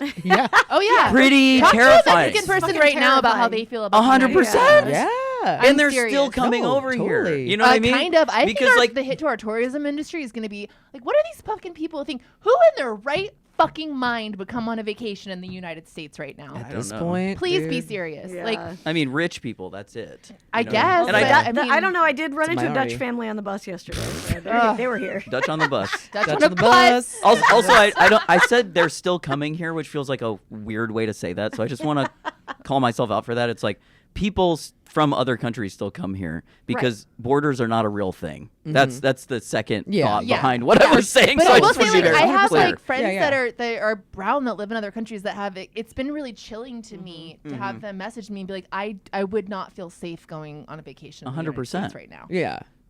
Oh yeah. Pretty Talk terrifying. to a Mexican person right now about how they feel about 100%. And they're serious. still coming over here. You know what I mean? Kind of. I because think the hit to our tourism industry is going to be like, what are these fucking people think? Who in their right fucking mind would come on a vacation in the United States right now? At this point, please be serious. Like, I mean, rich people. That's it. I guess. And I don't know. I did run into a Dutch family on the bus yesterday. So they were here. Dutch on the bus. Dutch on the bus. Also, I said they're still coming here, which feels like a weird way to say that. So I just want to call myself out for that. It's like people from other countries still come here because borders are not a real thing. That's the second thought behind what I was saying. But so I will say, like, I have like friends that are brown that live in other countries that have it. It's been really chilling to me to have them message me and be like, I would not feel safe going on a vacation. 100% right now.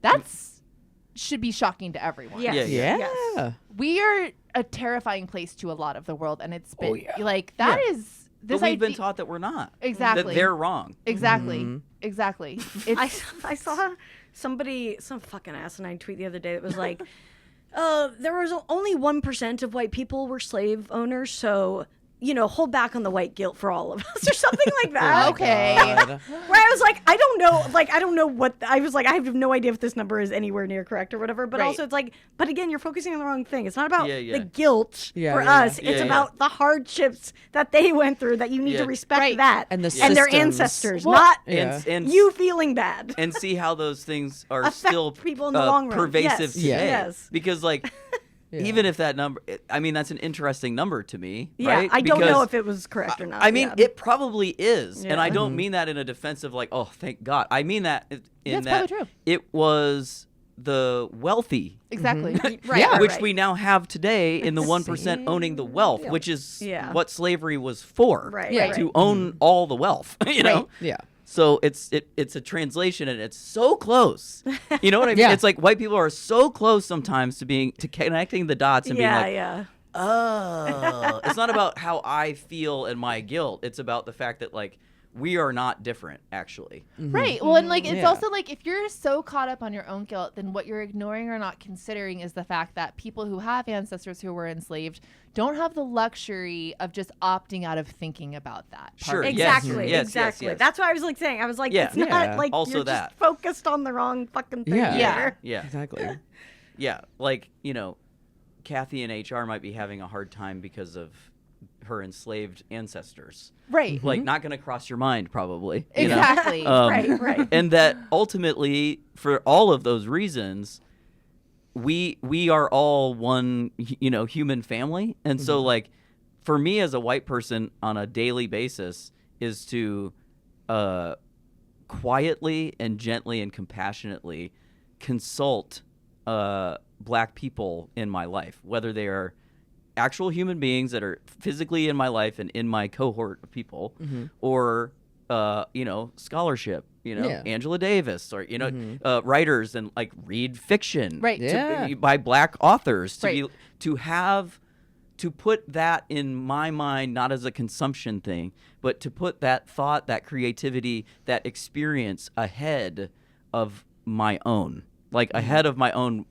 That's should be shocking to everyone. Yes. We are a terrifying place to a lot of the world, and it's been like that is But we've been taught that we're not. Exactly. That they're wrong. Exactly. Exactly. I saw some fucking asinine tweet the other day that was like, there was only 1% of white people were slave owners, so hold back on the white guilt for all of us or something like that. Okay. Where I was like, I don't know what, I was like, I have no idea if this number is anywhere near correct or whatever, but also it's like, but again, you're focusing on the wrong thing. It's not about the guilt for us. It's about the hardships that they went through, that you need to respect that. And their ancestors, not and you feeling bad. And see how those things are affect still people in the long run. Pervasive today. Yes. Because like, even if that number, I mean, that's an interesting number to me, right? I don't know if it was correct or not. I mean, it probably is. And I don't mean that in a defensive, like, oh, thank God. I mean that in that probably true. It was the wealthy. Exactly. Which we now have today in the 1% owning the wealth, which is what slavery was for. To own all the wealth, you know? Yeah. So it's a translation, and it's so close. You know what I mean? It's like white people are so close sometimes to connecting the dots and being like, oh, it's not about how I feel and my guilt. It's about the fact that like we are not different, actually. Right. Well, and like it's also like if you're so caught up on your own guilt, then what you're ignoring or not considering is the fact that people who have ancestors who were enslaved don't have the luxury of just opting out of thinking about that. Sure. Exactly. Yes. Exactly. Yes. That's what I was like saying. I was like, it's not like also you're that. just focused on the wrong fucking thing. Yeah. Exactly. Yeah. Like, Kathy in HR might be having a hard time because of her enslaved ancestors. Right. Like, not going to cross your mind, probably. Exactly. Right. And that ultimately, for all of those reasons, we are all one, human family. And so, like, for me as a white person on a daily basis is to quietly and gently and compassionately consult Black people in my life, whether they are actual human beings that are physically in my life and in my cohort of people, or scholarship, Angela Davis, or writers, and like read fiction, by Black authors, to put that in my mind, not as a consumption thing, but to put that thought, that creativity, that experience ahead of my own, ahead of my own.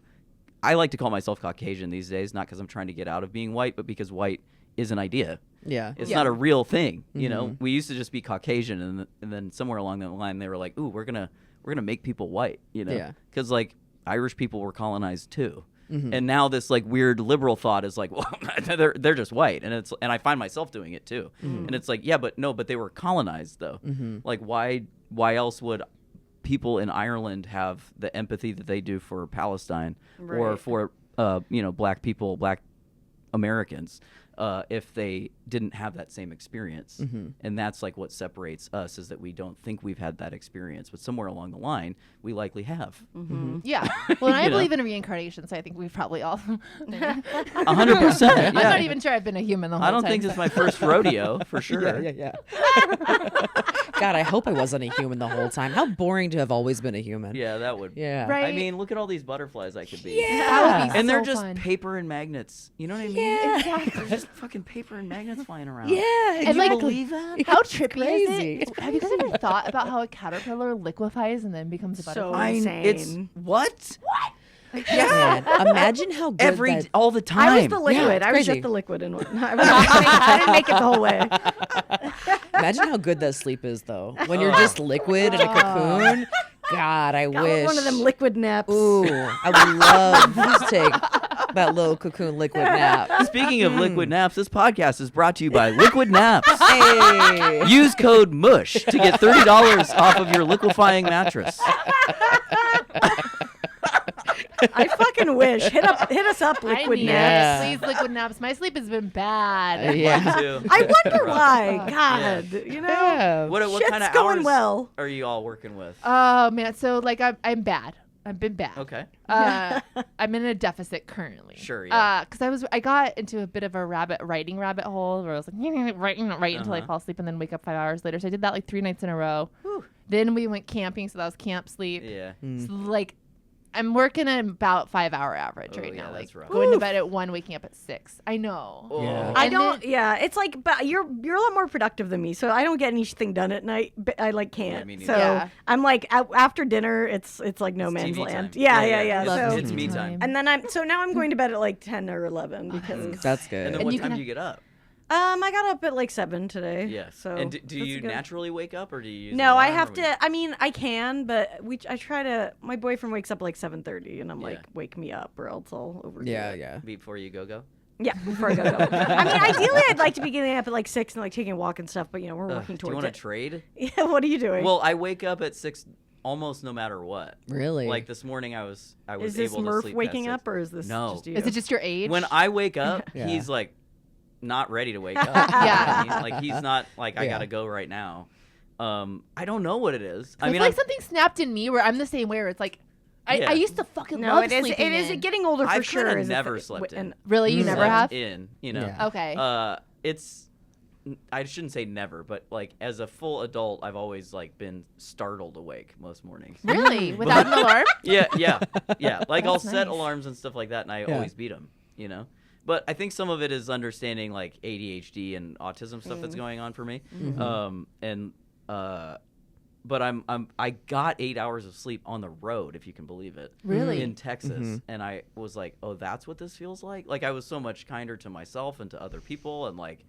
I like to call myself Caucasian these days, not because I'm trying to get out of being white, but because white is an idea. Yeah. It's not a real thing. We used to just be Caucasian, and then somewhere along the line they were like, "Ooh, we're gonna make people white," because like Irish people were colonized too, and now this like weird liberal thought is like, well, they're just white, and I find myself doing it too, and it's like, yeah, but they were colonized though. Like why else would people in Ireland have the empathy that they do for Palestine or for Black people, Black Americans, if they didn't have that same experience? And that's like what separates us, is that we don't think we've had that experience, but somewhere along the line we likely have. Yeah. Well, and I believe in reincarnation, so I think we've probably all 100%. I'm not even sure I've been a human the whole time. I don't think this is my first rodeo, for sure. Yeah. God, I hope I wasn't a human the whole time. How boring to have always been a human. Yeah, that would. Yeah. Right. I mean, look at all these butterflies I could be. Yeah. That would be And they're so just fun. paper and magnets. You know what I mean? Yeah. Exactly. They're just fucking paper and magnets flying around. Yeah. And like, believe that? how trippy crazy. is it? Have you guys ever thought about how a caterpillar liquefies and then becomes a butterfly? insane. It's what? Yeah. Man, imagine how good all the time. I was the liquid. it's I was crazy. just the liquid in one. I didn't make it the whole way. Imagine how good that sleep is, though. When you're just liquid in a cocoon. God, I wish. One of them liquid naps. Ooh, I would love to take that little cocoon liquid nap. Speaking of liquid naps, this podcast is brought to you by Liquid Naps. Hey. Use code MUSH to get $30 off of your liquefying mattress. I fucking wish. Hit us up, liquid I need naps. it. Please, liquid naps. My sleep has been bad. Yeah. Too. I wonder why. God, Yeah. What shit's kind of going hours well. are you all working with? Oh man, so like I'm bad. I've been bad. Okay. I'm in a deficit currently. Sure, yeah. Because I got into a bit of a writing rabbit hole where I was like writing until I fall asleep and then wake up 5 hours later. So I did that like 3 nights in a row. Whew. Then we went camping, so that was camp sleep. Yeah. So like I'm working at about 5-hour average right now. Like going to bed at 1, waking up at 6. I know. Yeah. I don't. It's like, but you're a lot more productive than me, so I don't get anything done at night. But I like can't. So I'm like after dinner, it's like no man's land. Time. Yeah. So it's me time. And then now I'm going to bed at like 10 or 11 because that's good. And then what time do you get up? I got up at like 7 today. Yeah. So and do you naturally wake up, or do you use No, I have to. I mean, I can, but I try to. My boyfriend wakes up like 7:30, and I'm like, wake me up, or else I'll overdo it. Yeah. Before you go. Yeah, before I go. I mean, ideally, I'd like to be getting up at like 6 and like taking a walk and stuff, but we're working towards it. Do you want to trade? Yeah. What are you doing? Well, I wake up at 6 almost no matter what. Really? Like this morning, I was is this able Murph to sleep waking past 6. up, or is this just you? Is it just your age? When I wake up, he's like not ready to wake up. He's not like I gotta go right now. I don't know what it is. I mean, like something snapped in me where I'm the same way. Where it's like I used to fucking love sleeping. It is getting older for sure. I've never slept in. Really, you never have? Okay. It's I shouldn't say never, but like as a full adult, I've always like been startled awake most mornings. Really, without an alarm? Yeah. Like I'll set alarms and stuff like that, and I always beat them. But I think some of it is understanding like ADHD and autism stuff that's going on for me. But I got 8 hours of sleep on the road, if you can believe it. Really? In Texas. And I was like, oh, that's what this feels like? Like I was so much kinder to myself and to other people, and like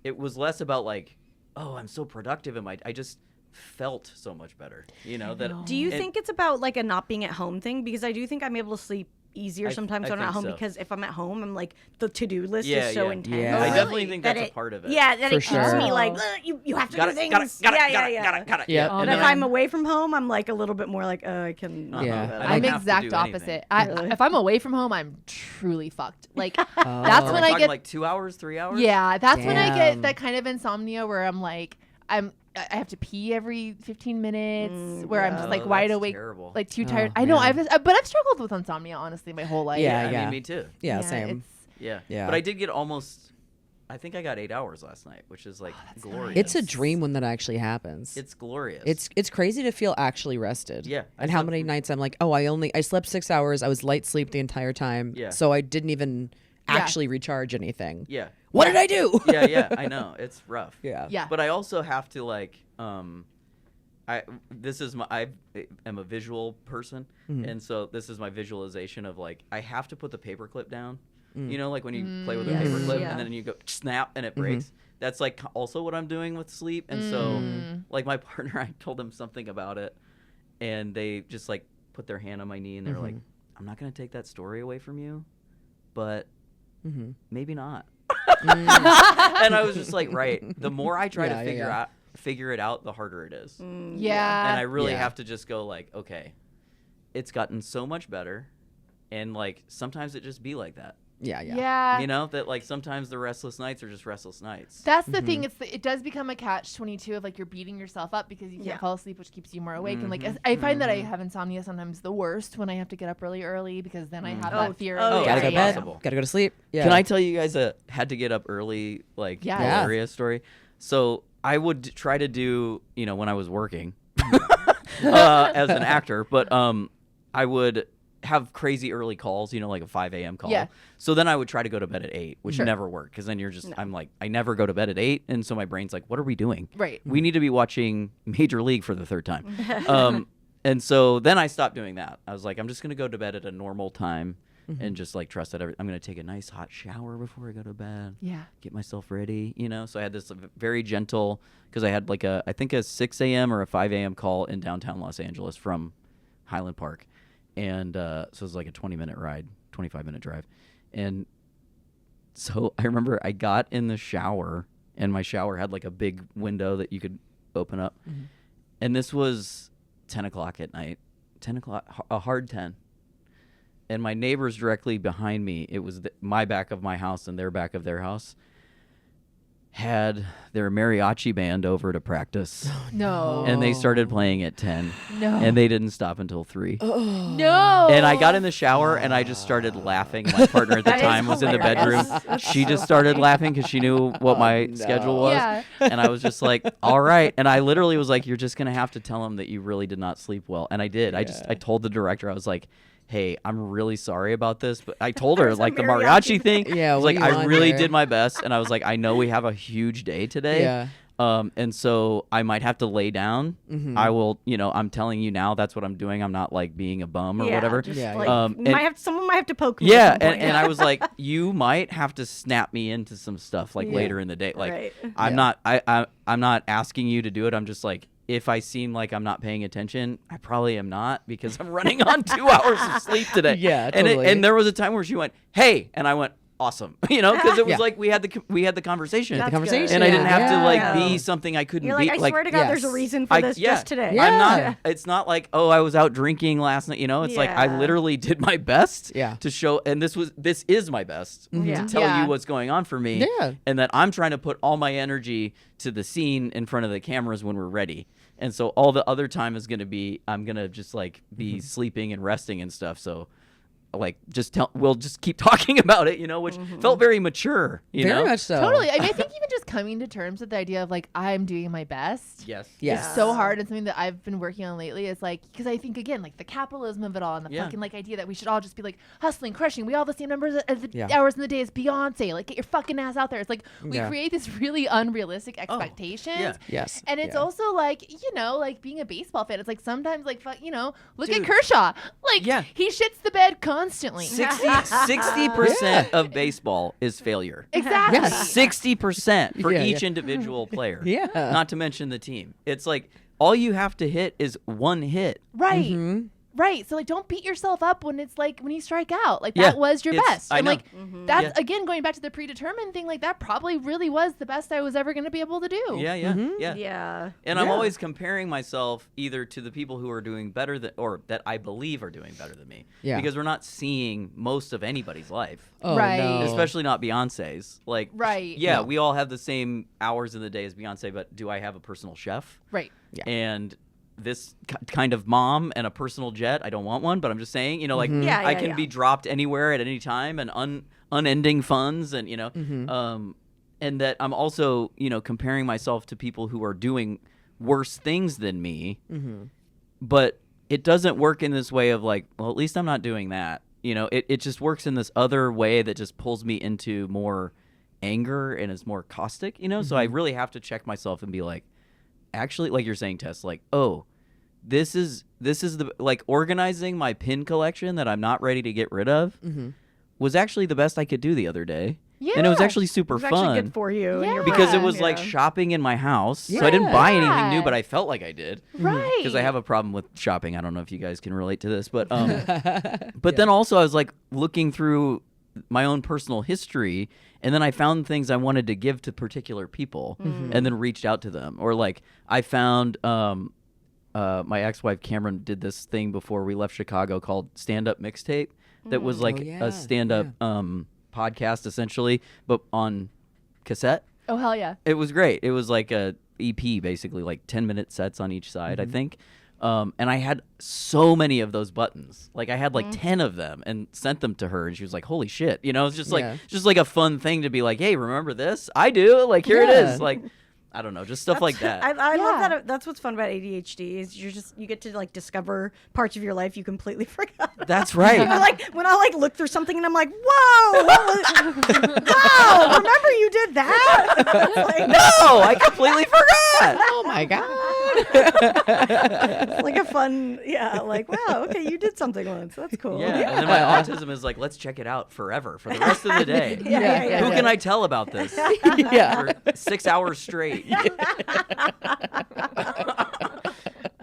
it was less about like, oh, I'm so productive and I just felt so much better. Do you think it's about like a not being at home thing? Because I do think I'm able to sleep easier sometimes when I'm at home because if I'm at home, I'm like the to-do list is so intense. Yeah. I definitely think that's a part of it. Yeah, that it keeps me like you have to do things. Got it. Yeah. And if I'm away from home, I'm like a little bit more like I can. I'm exact opposite. If I'm away from home, I'm truly fucked. Like that's when I get like 2 hours, 3 hours. Yeah, that's when I get that kind of insomnia where I'm like I have to pee every 15 minutes where I'm just like wide awake, terrible. like too tired. I know, but I've struggled with insomnia honestly my whole life. Yeah. I mean, me too. Yeah, same. Yeah. But I did get I think I got 8 hours last night, which is like glorious. It's a dream when that actually happens. It's glorious. It's crazy to feel actually rested. Yeah. And how many nights I'm like, oh, I slept 6 hours. I was light sleep the entire time. Yeah. So I didn't even actually recharge anything. Yeah. What did I do? Yeah, I know. It's rough. Yeah. But I also have to like I am a visual person, and so this is my visualization of like I have to put the paperclip down. Like when you play with a paperclip and then you go snap and it breaks. That's like also what I'm doing with sleep. And so like my partner, I told them something about it, and they just like put their hand on my knee and they're like, I'm not going to take that story away from you, but maybe not. And I was just like, right. The more I try to figure it out, the harder it is. Yeah. And I really have to just go like, okay, it's gotten so much better, and like sometimes it just be like that. Yeah. That like sometimes the restless nights are just restless nights. That's the thing. It does become a catch-22 of like you're beating yourself up because you can't fall asleep, which keeps you more awake. And like I find that I have insomnia sometimes the worst when I have to get up really early because then I have that fear. Gotta go to bed. Gotta go to sleep. Yeah. Can I tell you guys a had to get up early like hilarious story? So I would try to do when I was working as an actor, but I would have crazy early calls, like a 5 a.m. call. Yeah. So then I would try to go to bed at 8, which never worked because then you're just, I'm like, I never go to bed at 8. And so my brain's like, what are we doing? Right. We need to be watching Major League for the third time. And so then I stopped doing that. I was like, I'm just going to go to bed at a normal time and just like trust that I'm going to take a nice hot shower before I go to bed. Yeah. Get myself ready, So I had this very gentle, because I had like I think a 6 a.m. or a 5 a.m. call in downtown Los Angeles from Highland Park. And so it was like a 20-minute ride, 25-minute drive. And so I remember I got in the shower, and my shower had like a big window that you could open up. And this was 10 o'clock at night, 10 o'clock, a hard 10. And my neighbors directly behind me, it was my back of my house and their back of their house. had their mariachi band over to practice. No. And they started playing at 10. No. And they didn't stop until 3. No. And I got in the shower and I just started laughing. My partner at the time was in the bedroom. She just started laughing because she knew what my schedule was. Yeah. And I was just like, all right. And I literally was like, you're just going to have to tell him that you really did not sleep well. And I did. I told the director, I was like, hey, I'm really sorry about this, but I told her like the mariachi thing. Yeah, I was like, I really did my best, and I was like, I know we have a huge day today. Yeah. And so I might have to lay down. I will, I'm telling you now, that's what I'm doing. I'm not like being a bum or whatever. Someone might have to poke me. Yeah, and I was like, you might have to snap me into some stuff like later in the day. Like I'm not asking you to do it. I'm just like, if I seem like I'm not paying attention, I probably am not because I'm running on 2 hours of sleep today. Yeah, totally. And there was a time where she went, "Hey," and I went, "Awesome," because it was like we had the conversation. That's good. And I didn't have to like be something I couldn't You're be. like, I swear to God, there's a reason for this just today. I'm not. It's not like, oh, I was out drinking last night. It's like I literally did my best to show, and this is my best to tell you what's going on for me, and that I'm trying to put all my energy to the scene in front of the cameras when we're ready. And so all the other time is going to be, I'm going to just like be sleeping and resting and stuff. So like we'll just keep talking about it, which felt very mature, very much so. Totally. I mean, I think even just coming to terms with the idea of like, I'm doing my best. Yes. Is so hard. And something that I've been working on lately is like, because I think again, like the capitalism of it all and the fucking like idea that we should all just be like hustling, crushing. We all the same numbers of the hours in the day as Beyonce. Like get your fucking ass out there. It's like we create this really unrealistic expectations. Yes. And it's also like, like being a baseball fan, it's like sometimes like, look at Kershaw. Like he shits the bed constantly. 60% of baseball is failure. Exactly. 60% for each individual player. Yeah. Not to mention the team. It's like all you have to hit is one hit. Right. Right. So like don't beat yourself up when it's like when you strike out. Like that was your best. And like that's again going back to the predetermined thing, like that probably really was the best I was ever gonna be able to do. Yeah. And I'm always comparing myself either to the people who are doing better than or that I believe are doing better than me. Yeah. Because we're not seeing most of anybody's life. Oh, right. No. Especially not Beyonce's. Like right. We all have the same hours in the day as Beyonce, but do I have a personal chef? Right. Yeah. And this kind of mom and a personal jet, I don't want one, but I'm just saying, I can be dropped anywhere at any time and unending funds and, and that I'm also, comparing myself to people who are doing worse things than me, but it doesn't work in this way of like, well, at least I'm not doing that. It just works in this other way that just pulls me into more anger and is more caustic, so I really have to check myself and be like, actually, like you're saying, Tess, like, oh, this is the like organizing my pin collection that I'm not ready to get rid of was actually the best I could do the other day. Yeah. And it was actually super fun. Actually good for you. Yeah. Because it was like shopping in my house. Yeah. So I didn't buy anything new, but I felt like I did. Right. Because I have a problem with shopping. I don't know if you guys can relate to this, but then also I was like looking through my own personal history, and then I found things I wanted to give to particular people and then reached out to them. Or like I found my ex-wife Cameron did this thing before we left Chicago called Stand-Up Mixtape that was like a stand-up podcast essentially, but on cassette. Oh, hell yeah. It was great. It was like a EP basically, like 10-minute sets on each side, I think. And I had so many of those buttons. Like I had like 10 of them and sent them to her, and she was like, holy shit. It's just like a fun thing to be like, hey, remember this? I do. Like here it is. Like I don't know, just stuff like that. I love that. That's what's fun about ADHD is you get to like discover parts of your life you completely forgot. That's right. Like when I like look through something and I'm like, whoa, wow, remember you did that? Like, no, I completely forgot. Oh my God. Like a fun, like, wow, okay, you did something once. That's cool. Yeah. And then my autism is like, let's check it out forever for the rest of the day. Who can I tell about this? For 6 hours straight.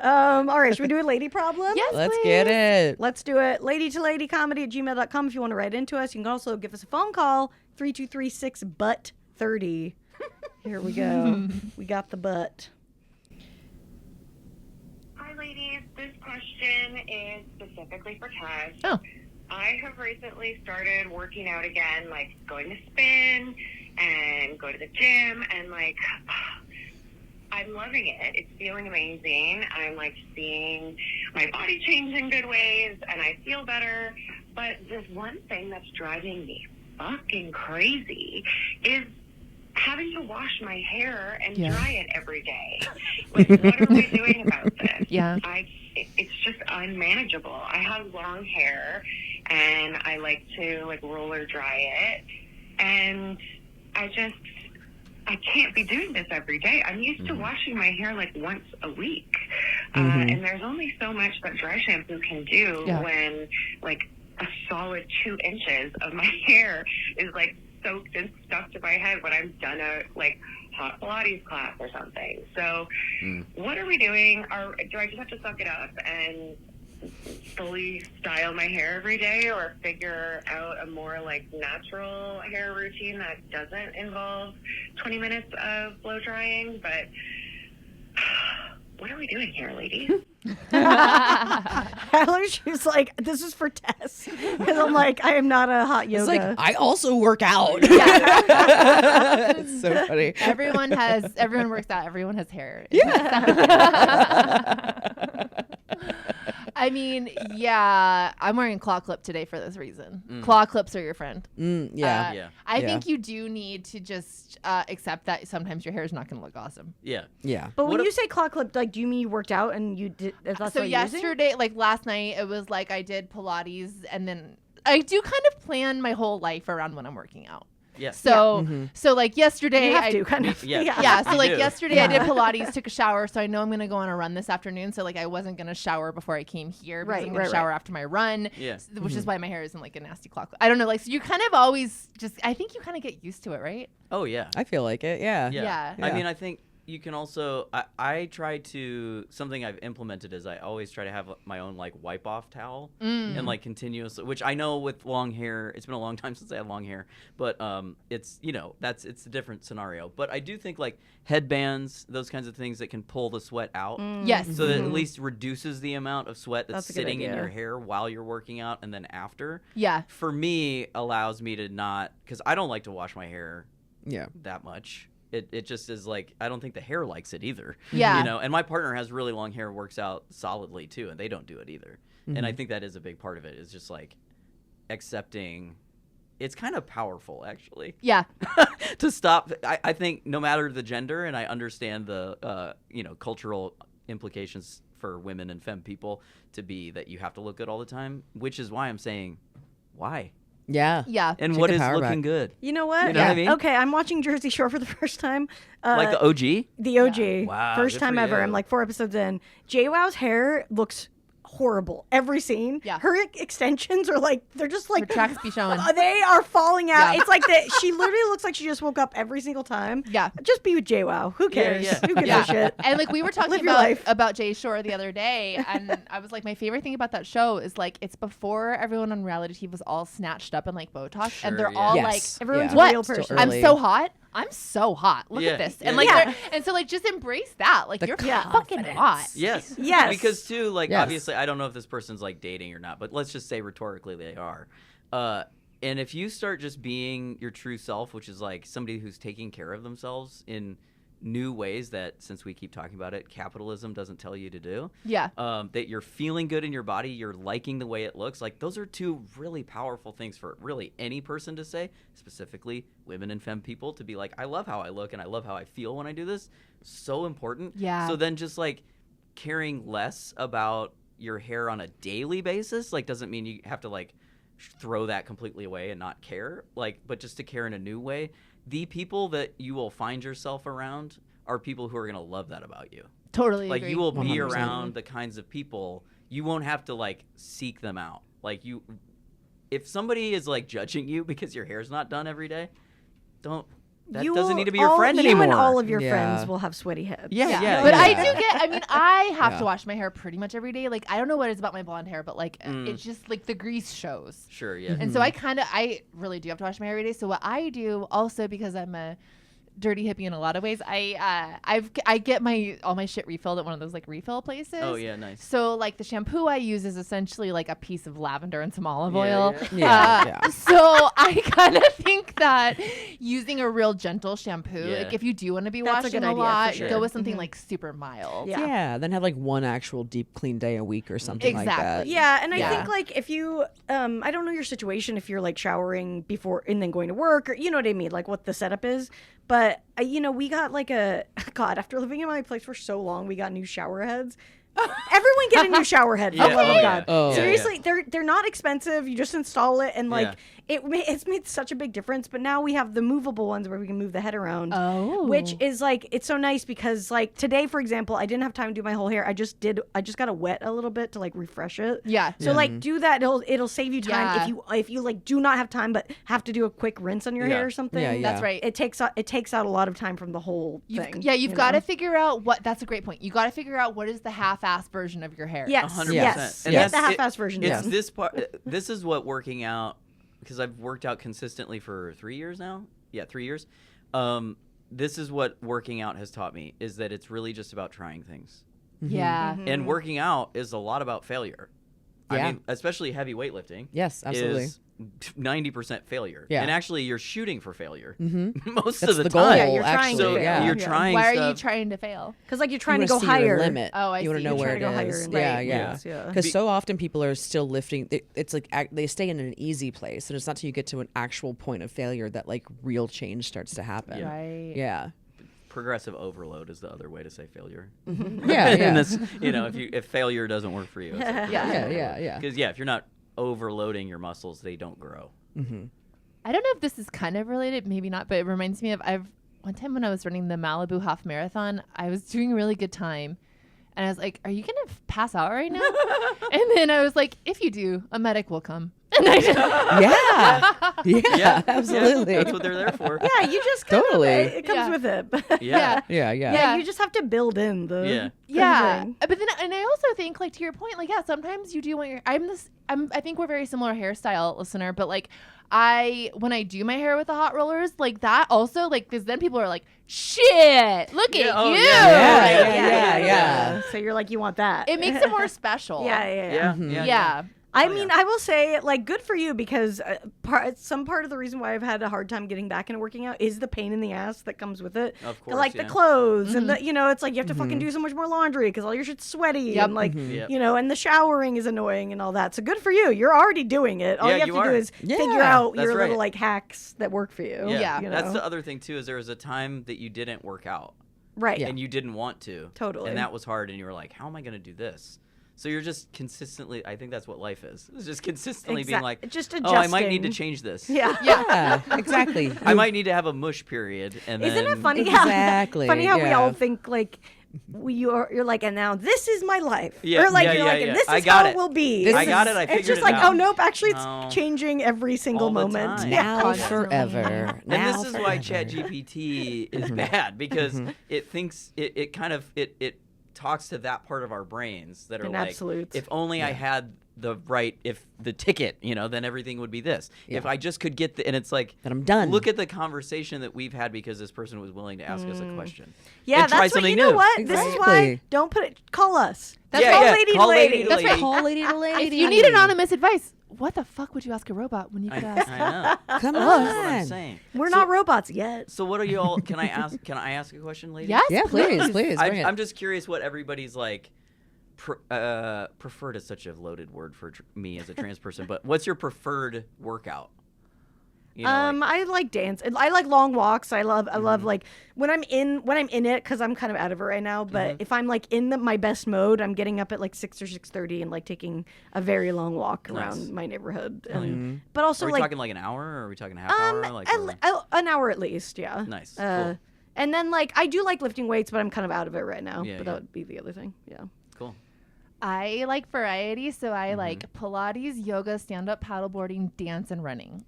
All right, should we do a lady problem? Yes, Let's please. get it. Let's do it. ladytoladycomedy@gmail.com if you want to write into us. You can also give us a phone call, 3236-BUTT30. Here we go. We got the butt. Hi, ladies. This question is specifically for Tess. Oh. I have recently started working out again, like going to spin and go to the gym, and like I'm loving it. It's feeling amazing. I'm like seeing my body change in good ways, and I feel better. But there's one thing that's driving me fucking crazy is having to wash my hair and dry it every day. Like, what are we doing about this? Yeah. It's just unmanageable. I have long hair, and I like to like roller dry it, and I can't be doing this every day. I'm used to washing my hair like once a week. And there's only so much that dry shampoo can do when like a solid 2 inches of my hair is like soaked and stuck to my head when I'm done a like hot Pilates class or something. So what are we doing? Do I just have to suck it up and fully style my hair every day, or figure out a more like natural hair routine that doesn't involve 20 minutes of blow drying? But what are we doing here, ladies? She's like, this is for Tess. Because I'm like, I am not a hot yoga. It's like, I also work out. It's so funny. Everyone works out. Everyone has hair. I mean, yeah, I'm wearing claw clip today for this reason. Claw clips are your friend. I think you do need to just accept that sometimes your hair is not going to look awesome. Yeah. But when you say claw clip, like, do you mean you worked out and you did? So yesterday, like last night, it was like I did Pilates, and then I do kind of plan my whole life around when I'm working out. Yeah. So like yesterday, you have to kind of. Yeah. So like yesterday, I did Pilates, took a shower. So I know I'm gonna go on a run this afternoon. So like I wasn't gonna shower before I came here. Because I'm gonna shower after my run. Yeah. Which is why my hair isn't like a nasty clock. I don't know. Like, so you kind of always I think you kind of get used to it, right? Oh yeah. I feel like it. Yeah. I mean, I think you can also, I try to, something I've implemented is I always try to have my own like wipe off towel and like continuously, which I know with long hair, it's been a long time since I had long hair, but it's, it's a different scenario. But I do think like headbands, those kinds of things that can pull the sweat out. Yes. So that at least reduces the amount of sweat that's sitting in your hair while you're working out and then after. Yeah. For me, allows me to not, because I don't like to wash my hair that much. It just is like, I don't think the hair likes it either. Yeah. And my partner has really long hair, works out solidly too, and they don't do it either. And I think that is a big part of it, is just like accepting. It's kind of powerful, actually. Yeah. To stop. I think no matter the gender, and I understand the cultural implications for women and femme people to be that you have to look good all the time, which is why I'm saying, why? Yeah. And what is looking good? You know what? You know what I mean? Okay, I'm watching Jersey Shore for the first time. Like the OG? The OG. Yeah. Wow. First time ever. I'm like 4 episodes in. JWoww's hair looks horrible every scene. Yeah. Her extensions are like, they're just like, her tracks be showing. They are falling out. Yeah. It's like she literally looks like she just woke up every single time. Yeah. Just be with JWoww. Who cares? Who gives a shit? And like we were talking about Jay Shore the other day, and I was like, my favorite thing about that show is like it's before everyone on reality TV was all snatched up and like Botox, and they're all like, everyone's a real person. I'm so hot. I'm so hot. Look at this. And and so like just embrace that. Like, you're fucking hot. Yes. Because too, like obviously I don't know if this person's like dating or not, but let's just say rhetorically they are. And if you start just being your true self, which is like somebody who's taking care of themselves in new ways that, since we keep talking about it, capitalism doesn't tell you to do. Yeah. That you're feeling good in your body, you're liking the way it looks. Like, those are two really powerful things for really any person to say, specifically women and femme people, to be like, I love how I look and I love how I feel when I do this. So important. Yeah. So then just like caring less about your hair on a daily basis, like, doesn't mean you have to like throw that completely away and not care, like, but just to care in a new way. The people that you will find yourself around are people who are going to love that about you. Totally like agree. You will 100%. be around the kinds of people, you won't have to like seek them out. Like, if somebody is like judging you because your hair's not done every day, doesn't need to be your friend anymore. You and all of your friends will have sweaty heads. Yeah. But I have to wash my hair pretty much every day. Like, I don't know what it is about my blonde hair, but like it's just like the grease shows. Sure, yeah. And so I really do have to wash my hair every day. So what I do also, because I'm a dirty hippie in a lot of ways, I get all my shit refilled at one of those like refill places. Oh yeah, nice. So like the shampoo I use is essentially like a piece of lavender and some olive oil. Yeah. So I kind of think that using a real gentle shampoo. Yeah. Like if you do want to be That's a washing good a idea, lot, for sure. go with something like super mild. Yeah. Then have like one actual deep clean day a week or something like that. Exactly. Yeah, and I think like if you, I don't know your situation, if you're like showering before and then going to work, or you know what I mean, like what the setup is. But you know, we got like after living in my place for so long, we got new shower heads. Everyone get a new shower head. Yeah. For the love of Oh, God. yeah. Oh. Seriously, they're not expensive. You just install it, and like it's made such a big difference. But now we have the movable ones where we can move the head around. Oh. Which is like, it's so nice because like today, for example, I didn't have time to do my whole hair. I just got it wet a little bit to like refresh it. Yeah. So like do that. It'll save you time Yeah. if you like do not have time but have to do a quick rinse on your hair or something. Yeah, yeah. That's right. It takes out a lot of time from the whole thing. You've got to figure out that's a great point. You got to figure out what is the half-ass version of your hair. Yes. 100%. Yes. And Get that's- the half-ass version. It's Yeah. this part. This is what working out, because I've worked out consistently for 3 years now. Yeah, 3 years. This is what working out has taught me, is that it's really just about trying things. Yeah. And working out is a lot about failure. I Yeah. mean, especially heavy weightlifting. Yes, absolutely. Is 90% failure. Yeah. And actually, you're shooting for failure Mm-hmm. most That's of the the goal, time. Yeah, you're trying actually. to So fail. yeah. you're Yeah. trying Why stuff. are you trying to fail? Because like you're trying You to wanna go see your higher. limit. Oh, I You want see. to know You're where trying to it go higher is. in Yeah, weight. yeah. Yes, yeah. Because so often people are still lifting. It's like they stay in an easy place, and it's not till you get to an actual point of failure that like real change starts to happen. Yeah. Right. Yeah. Progressive overload is the other way to say failure. Yeah. And Yeah. this, if failure doesn't work for you, it's like Yeah. Because if you're not overloading your muscles, they don't grow. I don't know if this is kind of related, maybe not, but it reminds me of one time when I was running the Malibu half marathon, I was doing a really good time. And I was like, are you going to pass out right now? And then I was like, if you do, a medic will come. And I just, Yeah, absolutely. That's what they're there for. Yeah, you just kind Totally. it comes with it. Yeah. Yeah. Yeah, you just have to build in the yeah. thing. But then, and I also think, like, to your point, like, yeah, sometimes you do want your, I think we're very similar hairstyle, listener, but like, when I do my hair with the hot rollers, like that also, like, because then people are like, shit, look at oh, you. Yeah. So you're like, you want that. It makes it more special. Yeah. Yeah. I mean, I will say, like, good for you because some part of the reason why I've had a hard time getting back into working out is the pain in the ass that comes with it. Of course, like yeah. the clothes and the, it's like you have to fucking do so much more laundry because all your shit's sweaty Yep. and like, Yep. and the showering is annoying and all that. So good for you. You're already doing it. All Yeah, you have you to do are. is Yeah, figure out that's your right. little like hacks that work for you. Yeah. That's the other thing too, is there was a time that you didn't work out right. and you didn't want to. Totally. And that was hard, and you were like, how am I going to do this? So you're just consistently, I think that's what life is. It's just consistently being like, just oh, I might need to adjusting. change this. Yeah. Yeah, exactly. I might need to have a mush period. And Isn't then, it funny? Exactly, Funny how we yeah. all think like you're like, and now this is my life. Yeah, or like yeah, you're yeah, like, yeah. and this I is got how it. it will be. This I got it. I It's figured just it like, out. oh nope, actually No. it's changing every single All the moment. time. Yeah. Now Constantly. forever. And Now this is why forever. ChatGPT is bad, because it thinks it kind of it talks to that part of our brains that are In like, absolutes. if only I had the ticket, then everything would be this. Yeah. If I just could get and it's like, Then I'm done. Look at the conversation that we've had because this person was willing to ask us a question. Yeah, and try that's what, something you know new. what? This is why Exactly. don't put it. Call us. That's Yeah, call yeah, lady call to lady. lady to That's right. lady. Call lady to lady. If you need anonymous advice, what the fuck would you ask a robot when you could ask? I know. Come That's what I'm on. saying. We're So- not robots yet. So what are you all? Can I ask a question, lady? Yes, Yeah, please. Bring it. I'm just curious what everybody's like. Preferred is such a loaded word for me as a trans person, but what's your preferred workout? I like dance. I like long walks. I love like when I'm in it because I'm kind of out of it right now. But if I'm like in my best mode, I'm getting up at like 6 or 6:30 and like taking a very long walk around my neighborhood. And, but also Are we like talking like an hour, or are we talking a half hour? Like an hour at least. Yeah. Nice. Cool. And then like I do like lifting weights, but I'm kind of out of it right now. Yeah, but yeah. that would be the other thing. Yeah. Cool. I like variety, so I like Pilates, yoga, stand-up paddleboarding, dance, and running.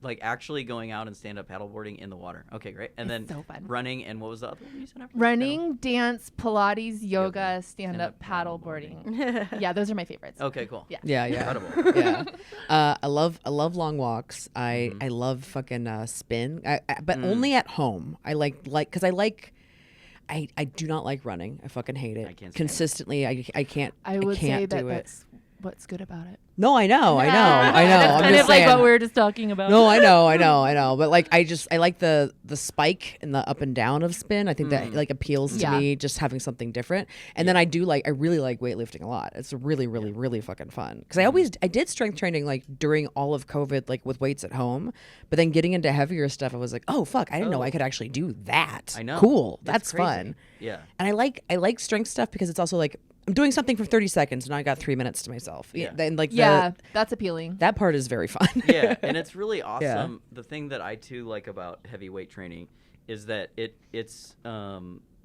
Like actually going out and stand up paddleboarding in the water. Okay, great. And It's then so fun. running, and what was the other one you said after? Running, dance, Pilates, yoga, stand-up Stand-up paddleboarding. Yeah, those are my favorites. Okay, cool. Yeah. Yeah. Incredible. Yeah. I love long walks. I love fucking spin. But only at home. I like because I do not like running. I fucking hate it. I can't stand it. Consistently. I can't. I would can't say do that it. that's what's good about it. No, I know. That's kind of like what we were just talking about. No, I know. But like, I like the spike and the up and down of spin. I think that like appeals to me, just having something different. And then I really like weightlifting a lot. It's really, really, really fucking fun. Because I did strength training like during all of COVID, like with weights at home. But then getting into heavier stuff, I was like, oh fuck, I didn't know I could actually do that. I know. Cool. That's fun. Yeah. And I like strength stuff because it's also like, I'm doing something for 30 seconds and I got 3 minutes to myself. Yeah. And like that's appealing. That part is very fun. Yeah, and it's really awesome. The thing that I too like about heavyweight training is that it's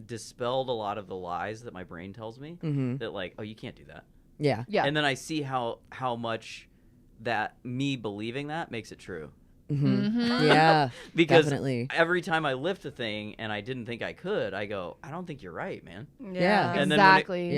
dispelled a lot of the lies that my brain tells me that like, oh, you can't do that. Yeah. And then I see how much that me believing that makes it true. Yeah, because definitely. Every time I lift a thing and I didn't think I could, I go, I don't think you're right, man. Yeah, and exactly.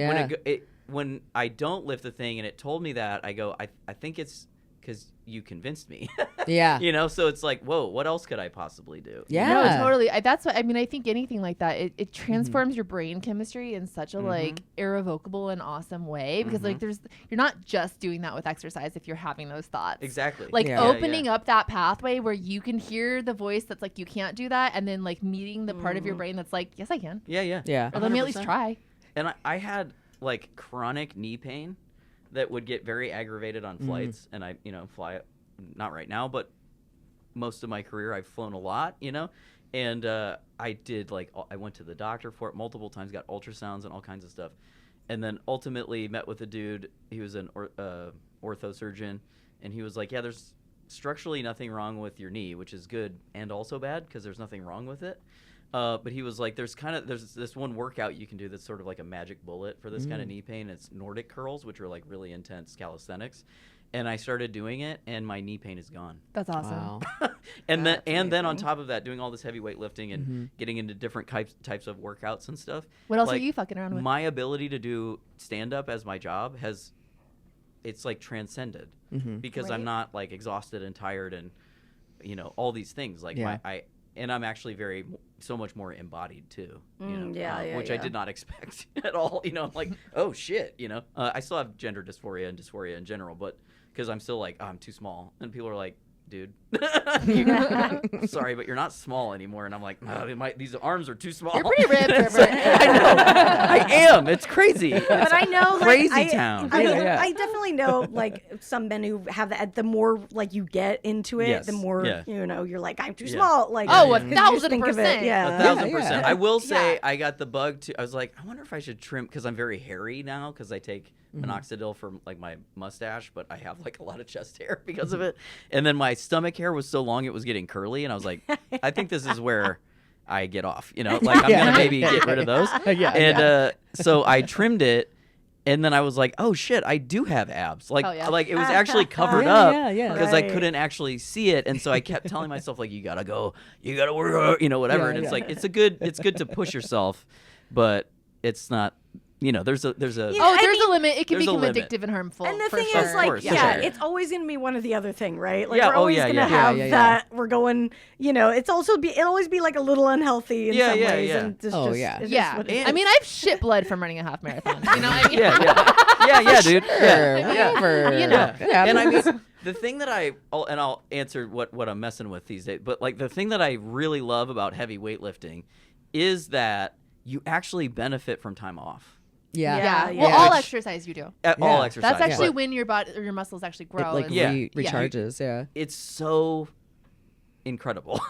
When I don't lift the thing and it told me that, I go, I think it's because you convinced me. Yeah. You know, so it's like, whoa, what else could I possibly do? Yeah. No, totally. That's what I mean. I think anything like that, it transforms your brain chemistry in such a like irrevocable and awesome way, because like you're not just doing that with exercise if you're having those thoughts. Exactly. Like opening up that pathway where you can hear the voice that's like, you can't do that, and then like meeting the part of your brain that's like, yes, I can. Yeah. Or let me at least try. And I had like chronic knee pain that would get very aggravated on flights, and I, fly, not right now, but most of my career I've flown a lot, and I did I went to the doctor for it multiple times, got ultrasounds and all kinds of stuff, and then ultimately met with a dude. He was an ortho surgeon, and he was like, yeah, there's structurally nothing wrong with your knee, which is good and also bad because there's nothing wrong with it. But he was like, there's this one workout you can do that's sort of like a magic bullet for this kind of knee pain. It's Nordic curls, which are like really intense calisthenics. And I started doing it, and my knee pain is gone. That's awesome. Wow. And then on top of that, doing all this heavyweight lifting and getting into different types of workouts and stuff. What else are you fucking around with? My ability to do stand-up as my job it's like transcended because I'm not like exhausted and tired and all these things like and I'm actually so much more embodied too, which I did not expect at all. I'm like, oh shit, I still have gender dysphoria and dysphoria in general, but because I'm still like, oh, I'm too small, and people are like, dude, sorry, but you're not small anymore. And I'm like, these arms are too small. You're pretty ripped. I know. I am. It's crazy. But I know, crazy town. I definitely know, like, some men who have that. The more like you get into it, the more you're like, I'm too small. Like, 1,000%. Yeah, 1,000%. I will say, I got the bug too. I was like, I wonder if I should trim because I'm very hairy now because I take minoxidil for like my mustache, but I have like a lot of chest hair because of it. And then my stomach hair was so long it was getting curly, and I was like, I think this is where I get off. Like I'm gonna maybe get rid of those. So I trimmed it. And then I was like, oh shit, I do have abs. Like it was actually covered up because I couldn't actually see it. And so I kept telling myself, like, you gotta work, whatever. And it's like, it's good to push yourself, but it's not, there's a limit. It can become addictive and harmful. And the thing sure. is, like, it's always going to be one or the other thing, right? Like, we're always going to have that. We're going, it'll always be like a little unhealthy in some ways. Yeah. And I mean, I've shit blood from running a half marathon. You know what I mean? Yeah, dude. Sure, whatever. And I mean, the thing that I'll answer what I'm messing with these days, but like the thing that I really love about heavy weightlifting is that you actually benefit from time off. Well, all exercise you do. All exercise. That's actually when your body or your muscles actually grow. It recharges. It's so incredible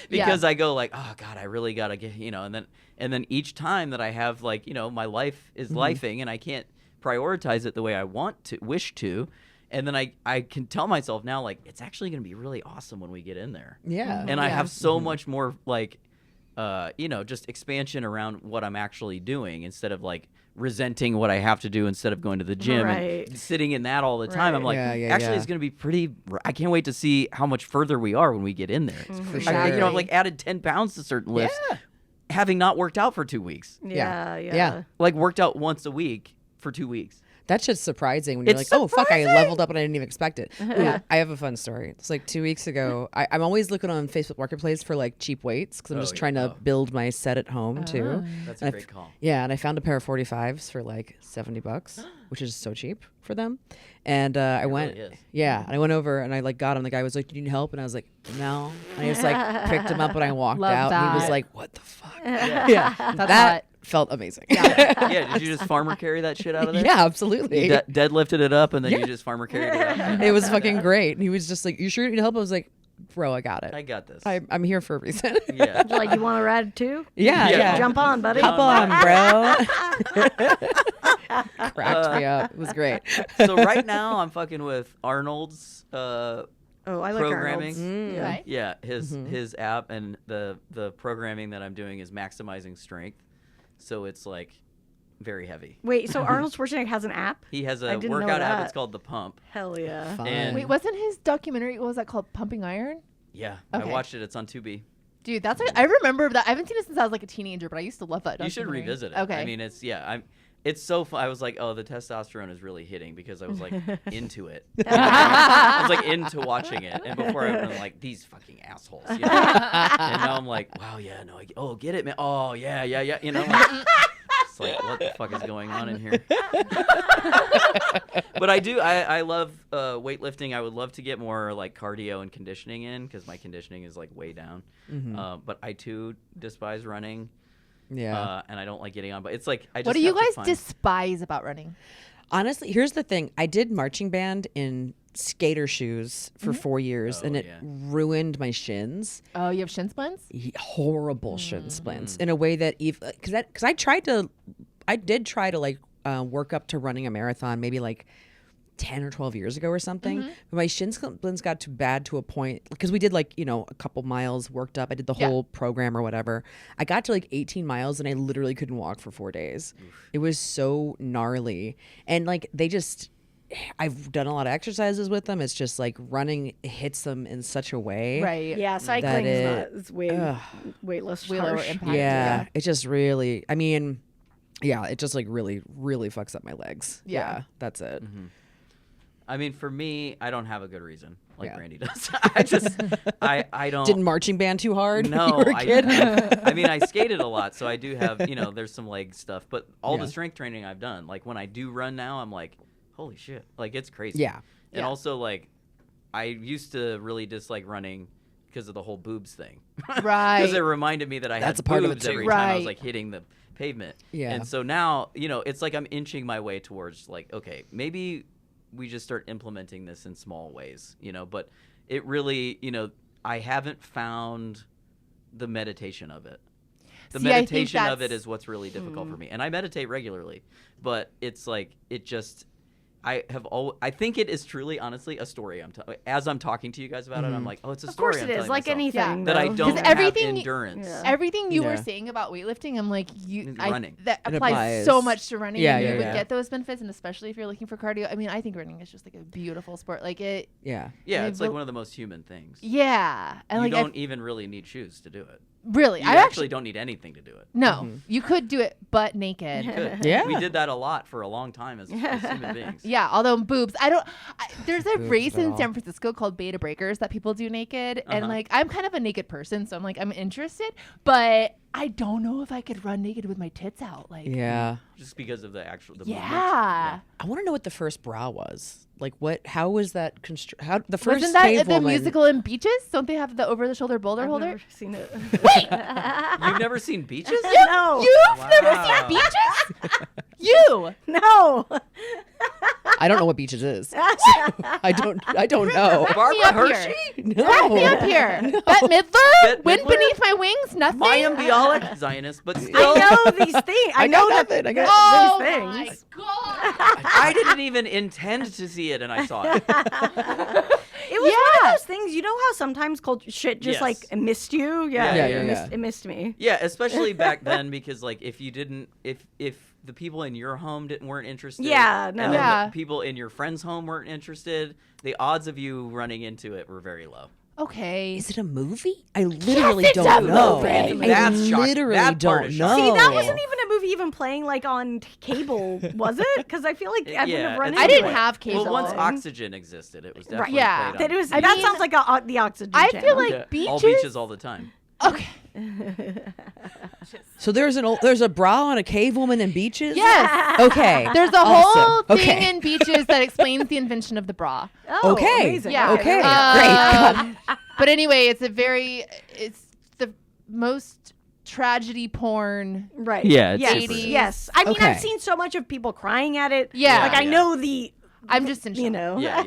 because I go like, oh god, I really gotta get and then each time that I have like my life is lifing and I can't prioritize it the way I wish to. And then I can tell myself now like it's actually gonna be really awesome when we get in there. And I have so much more like just expansion around what I'm actually doing instead of like resenting what I have to do instead of going to the gym and sitting in that all the time. I'm like, it's going to be pretty. I can't wait to see how much further we are when we get in there. For sure. I've like added 10 pounds to certain lifts, having not worked out for 2 weeks. Yeah. Like worked out once a week for 2 weeks. That's just surprising when you're like, oh, fuck, I leveled up and I didn't even expect it. Ooh, I have a fun story. It's like 2 weeks ago. I'm always looking on Facebook Marketplace for like cheap weights because I'm just trying to build my set at home too. That's a great call. Yeah, and I found a pair of 45s for like $70, which is so cheap for them. And I went, and I went over and I like got him. The guy was like, "Do you need help?" And I was like, "No." And I just like picked him up and I walked out. And he was like, "What the fuck?" That felt amazing. Did you just farmer carry that shit out of there? Yeah, absolutely. You deadlifted it up and then you just farmer carried it out. It was fucking great. And he was just like, "You sure you need help?" I was like, "Bro, I got it. I got this. I'm here for a reason." You're like, you want to ride too? Yeah. Jump on, buddy. Hop on, bro. Cracked me up. It was great. So right now I'm fucking with Arnold's I like programming. Arnold's. Right? Yeah, his app, and the programming that I'm doing is maximizing strength. So it's like very heavy. Wait, so Arnold Schwarzenegger has an app? He has a workout app. It's called The Pump. Hell yeah. And Wait, wasn't his documentary, what was that called? Pumping Iron? Yeah, Okay. I watched it. It's on Tubi. Dude, that's like, I remember that. I haven't seen it since I was like a teenager, but I used to love that You should documentary. revisit it. Okay. I mean, it's so fun. I was like, oh, the testosterone is really hitting because I was like into it. I was like into watching it, and before I was like, these fucking assholes. You know? And now I'm like, wow, yeah, no, get it, man. Oh, yeah. You know, like, it's like, what the fuck is going on in here? But I love weightlifting. I would love to get more like cardio and conditioning in because my conditioning is like way down. But I too despise running. Yeah. And I don't like getting on, but it's like, I just what do you have to guys despise about running? Honestly, here's the thing. I did marching band in skater shoes for 4 years, and it ruined my shins. Oh, you have shin splints? Horrible shin splints in a way that because I did try to like work up to running a marathon maybe like 10 or 12 years ago or something. But my shin splints got too bad to a point because we did like, you know, a couple miles worked up. I did the whole program or whatever. I got to like 18 miles and I literally couldn't walk for 4 days. It was so gnarly. And like I've done a lot of exercises with them. It's just like running hits them in such a way. Right. Yeah, cycling is way less lower harsh. impact. Yeah. It just really, I mean, yeah, it just like really, really fucks up my legs. Yeah. That's it. I mean, for me, I don't have a good reason like Yeah. Randy does. I don't. Didn't marching band too hard? No, when you were a kid? I mean, I skated a lot, so I do have, you know, there's some leg stuff, but all the strength training I've done, like when I do run now, I'm like, holy shit, like it's crazy. Yeah. And also like, I used to really dislike running because of the whole boobs thing. Right. Because it reminded me that I That's had a part of it boobs too. every time I was Right. like hitting the pavement. Yeah. And so now, you know, it's like I'm inching my way towards like, okay, maybe we just start implementing this in small ways, you know, but it really, you know, I haven't found the meditation of it. The meditation of it is what's really difficult for me. And I meditate regularly, but it's like, it just, I think it is truly, honestly, a story. As I'm talking to you guys about it, I'm like, oh, it's a story. Of course it is, like anything. That I though. don't have endurance. Everything you were saying about weightlifting, I'm like, Running. That It applies applies. so much to running. Yeah, and you yeah, would yeah. get those benefits, and especially if you're looking for cardio. I mean, I think running is just like a beautiful sport. Like it. Yeah. Yeah, I it's like will- one of the most human things. Yeah, and You like don't even really need shoes to do it. really, You I actually don't need anything to do it. no. You could do it butt naked. Good. Yeah. We did that a lot for a long time as human beings. Yeah, although boobs, there's a Boobs race at in all. San Francisco called Beta Breakers that people do naked, and like I'm kind of a naked person, so I'm like I'm interested, but I don't know if I could run naked with my tits out. Like, Yeah. Just because of the movement. yeah. I want to know what the first bra was. Like how was that how the first Wasn't that cave at the woman- musical in Beaches? Don't they have the over-the-shoulder boulder I've holder? never seen it. You've never seen Beaches? No. You've never Wow. seen Beaches? You. No. I don't know what Beaches is. So I don't know. Barbara up Hershey? No. Back me up here. Bette Midler? Bette Wind Midler? beneath my wings? Nothing? Mayim Bialik, Zionist, but still, I know these things. I know that nothing. I got Oh these my things. God. I didn't even intend to see it, and I saw it. It was one of those things. You know how sometimes shit just Yes. like missed you? Yeah, Yeah, yeah. It missed me. Yeah, especially back then, because like if the people in your home weren't interested, Yeah, no. and then Yeah. the people in your friend's home weren't interested, the odds of you running into it were very low. Okay. Is it a movie? I literally it's don't a know. movie. I That's shocking. literally That part don't is know. shocking. See, that wasn't even a movie of even playing like on cable, was it? Because I feel like I would have run into I didn't it. have cable. Well, once Oxygen existed, it was definitely Yeah. played on. That sounds like the Oxygen I channel. feel like beaches. All beaches all the time. Okay. So there's a bra on a cave woman in beaches? Yes. Okay. There's a Awesome. whole thing Okay. in beaches that explains the invention of the bra. Oh, Okay. amazing. Yeah. Okay. Great. But anyway, it's the most tragedy porn. Right. Yeah, it's Yes. super. Yes. I mean, Okay. I've seen so much of people crying at it. Yeah. Like I Yeah. know the. I'm just in shock. You know. Yeah,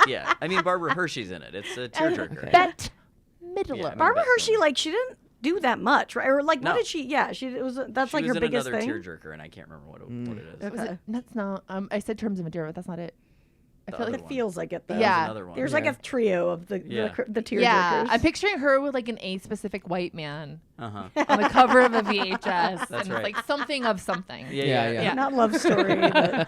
yeah. I mean, Barbara Hershey's in it. It's a tearjerker. Bette Midler. Yeah, I mean, Barbara Bette Hershey, Midler. like she didn't do that much, right? Or like, No. what did she? Yeah, it was. That's She like was her in biggest another thing. tearjerker, and I can't remember what it is. Was it, that's not. I said Terms of Endearment, but that's not it. I feel other like It one. feels like it though. Yeah. Another one. There's like a trio of the tearjerkers. yeah. I'm picturing her with like an A specific white man Uh-huh. on the cover of a VHS. That's and right. It's like something of something. Yeah. Not love story, but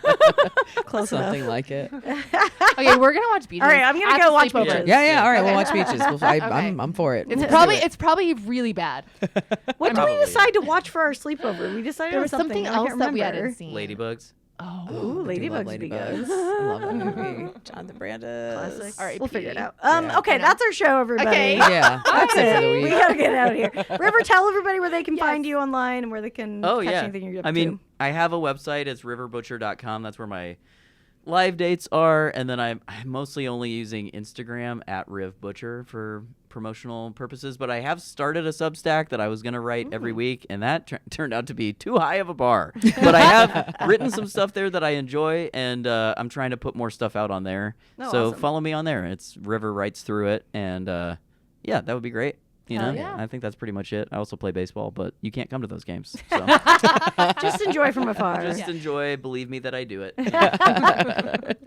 close Something enough. like it. Okay, we're gonna watch Beaches. All right, I'm gonna at go the watch sleepover. Beaches. Yeah. All right, Okay. we'll watch beaches. Okay. I'm for it. It's probably really bad. What did we Probably. decide to watch for our sleepover? We decided There on was something I can't else that we remember. hadn't seen. Ladybugs. Oh. Ooh, I do love Ladybugs would be Ladybugs. good. I love that movie. Jonathan Brandis. Classic. R.I.P. We'll figure it out. Yeah. Okay, that's our show, everybody. Okay. Yeah, that's it for the We week. gotta get out of here. River, tell everybody where they can find you online and where they can Oh, catch yeah. anything you're up I mean, to. I have a website. It's riverbutcher.com. That's where my live dates are. And then I'm mostly only using Instagram at rivbutcher for promotional purposes. But I have started a Substack that I was going to write every week. And that turned out to be too high of a bar. But I have written some stuff there that I enjoy. And I'm trying to put more stuff out on there. Oh, so awesome. follow me on there. It's River Writes Through It. And yeah, that would be great. You know, yeah. I think that's pretty much it. I also play baseball, but you can't come to those games. So. Just enjoy from afar. Just enjoy. Believe me that I do it.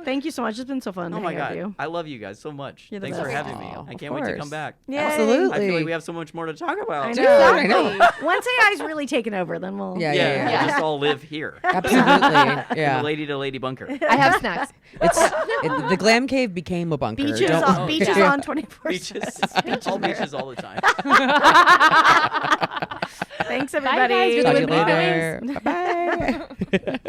Thank you so much. It's been so fun. Oh to my hang out with God, you. I love you guys so much. You're the Thanks for best. having me. Aw, I of can't wait to course. come back. Yay. Absolutely. I feel like we have so much more to talk about. I too. know. I know. Once AI's really taken over, then we'll. Yeah. We'll just all live here. Absolutely. In Yeah. the lady to lady bunker. I have snacks. The glam cave became a bunker. Beaches, Don't- on, beaches on 24/7. Beaches. All beaches all the time. Thanks, guys. everybody. You're the Talk to you Women later. Bye-bye.